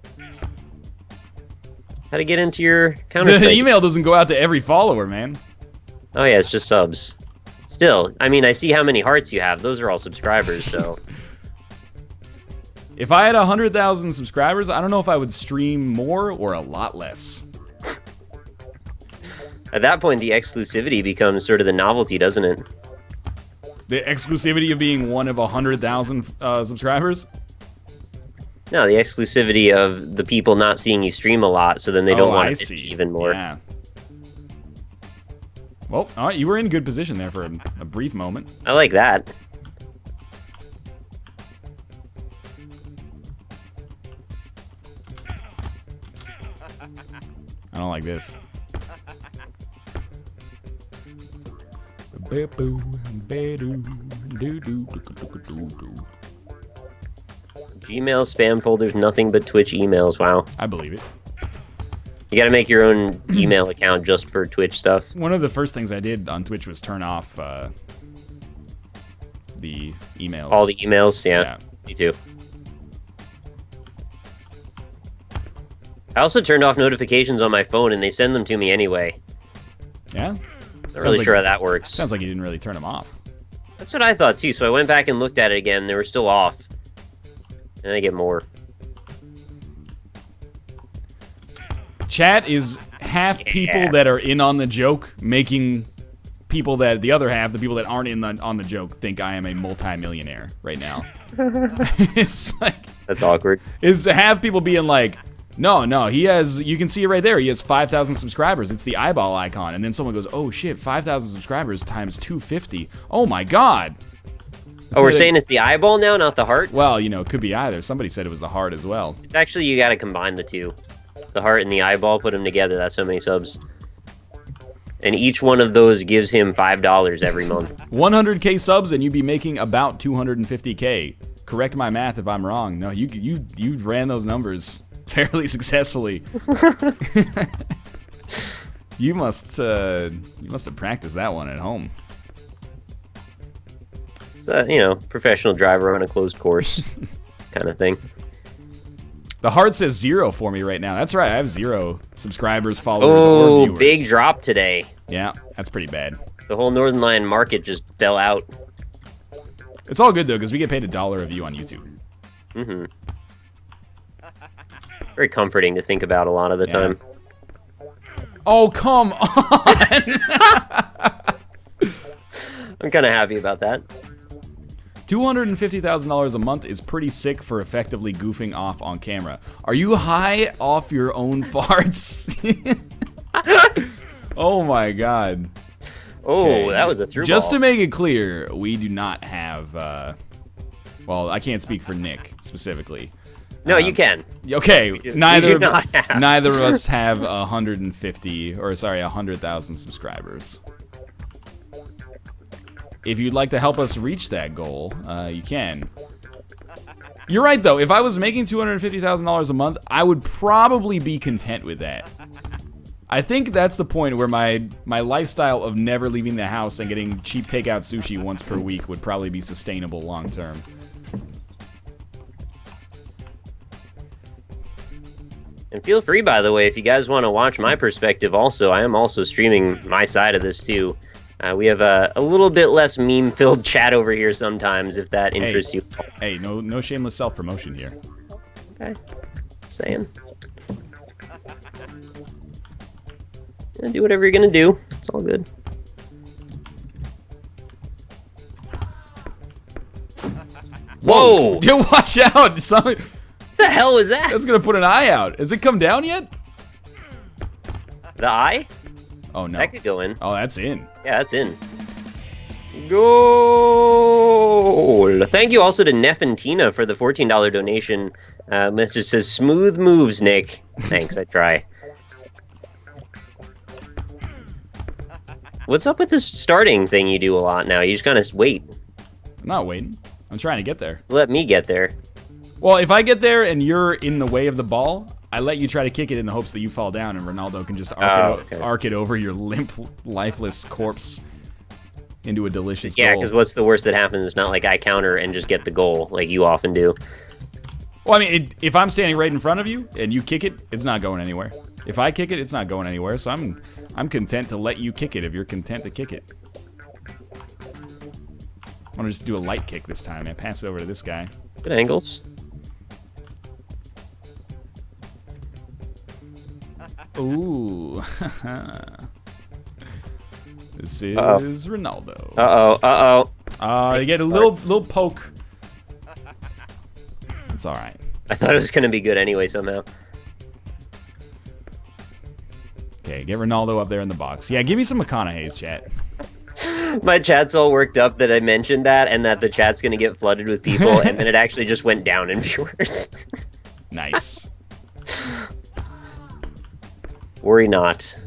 How to get into your counter. The email doesn't go out to every follower, man. Oh, yeah, it's just subs. Still, I mean, I see how many hearts you have. Those are all subscribers, so... If I had 100,000 subscribers, I don't know if I would stream more or a lot less. At that point, the exclusivity becomes sort of the novelty, doesn't it? The exclusivity of being one of 100,000 subscribers? No, the exclusivity of the people not seeing you stream a lot, so then they don't want to miss it even more. Yeah. Well, all right, you were in good position there for a brief moment. I like that. I don't like this. Gmail spam folders, nothing but Twitch emails. Wow. I believe it. You gotta make your own email account just for Twitch stuff. One of the first things I did on Twitch was turn off the emails. All the emails? Yeah. Me too. I also turned off notifications on my phone, and they send them to me anyway. Yeah? Not really sure how that works. Sounds like you didn't really turn them off. That's what I thought, too. So I went back and looked at it again. They were still off. And I get more. Chat is half people that are in on the joke, making people that the other half, the people that aren't in on the joke, think I am a multi-millionaire right now. It's like... That's awkward. It's half people being like, no, he has, you can see it right there, he has 5,000 subscribers, it's the eyeball icon, and then someone goes, oh shit, 5,000 subscribers times 250, oh my god. Oh, we're saying it's the eyeball now, not the heart? Well, you know, it could be either. Somebody said it was the heart as well. It's actually, you gotta combine the two. The heart and the eyeball, put them together, that's how many subs. And each one of those gives him $5 every month. 100k subs and you'd be making about 250k. Correct my math if I'm wrong. No, you ran those numbers fairly successfully. You must have practiced that one at home. It's you know, professional driver on a closed course kind of thing. The heart says 0 for me right now. That's right, I have 0 subscribers, followers, or viewers. Big drop today. Yeah, that's pretty bad. The whole Northernlion market just fell out. It's all good though, because we get paid $1 a view on YouTube. Mm-hmm. Very comforting to think about a lot of the time. Oh, come on! I'm kind of happy about that. $250,000 a month is pretty sick for effectively goofing off on camera. Are you high off your own farts? Oh my god. Oh, Okay. that was a through Just ball. to make it clear, we do not have, well, I can't speak for Nick specifically. No, you can. Okay, We do neither not have. of us have 100,000 subscribers. If you'd like to help us reach that goal, you can. You're right though, if I was making $250,000 a month, I would probably be content with that. I think that's the point where my lifestyle of never leaving the house and getting cheap takeout sushi once per week would probably be sustainable long term. And feel free, by the way, if you guys want to watch my perspective also, I am also streaming my side of this too. We have a little bit less meme-filled chat over here sometimes, if that interests you. Hey, no shameless self-promotion here. Okay. Saying. Yeah, do whatever you're gonna do. It's all good. Whoa! Yo, watch out! Something... What the hell was that? That's gonna put an eye out. Has it come down yet? The eye? Oh no. That could go in. Oh, that's in. Yeah, that's in. Goal! Thank you also to Neff and Tina for the $14 donation. Message says, smooth moves, Nick. Thanks, I try. What's up with this starting thing you do a lot now? You just kind of wait. I'm not waiting. I'm trying to get there. Let me get there. Well, if I get there and you're in the way of the ball, I let you try to kick it in the hopes that you fall down and Ronaldo can just arc it over your limp, lifeless corpse into a delicious goal. Yeah, because what's the worst that happens? It's not like I counter and just get the goal like you often do. Well, I mean, if I'm standing right in front of you and you kick it, it's not going anywhere. If I kick it, it's not going anywhere. So I'm content to let you kick it if you're content to kick it. I'm gonna just do a light kick this time and pass it over to this guy. Good angles. Ooh. This is Ronaldo. Uh-oh. You get a little poke. It's all right. I thought it was going to be good anyway somehow. Okay, get Ronaldo up there in the box. Yeah, give me some McConaughey's, chat. My chat's all worked up that I mentioned that and that the chat's going to get flooded with people, and then it actually just went down in viewers. Nice. Worry not.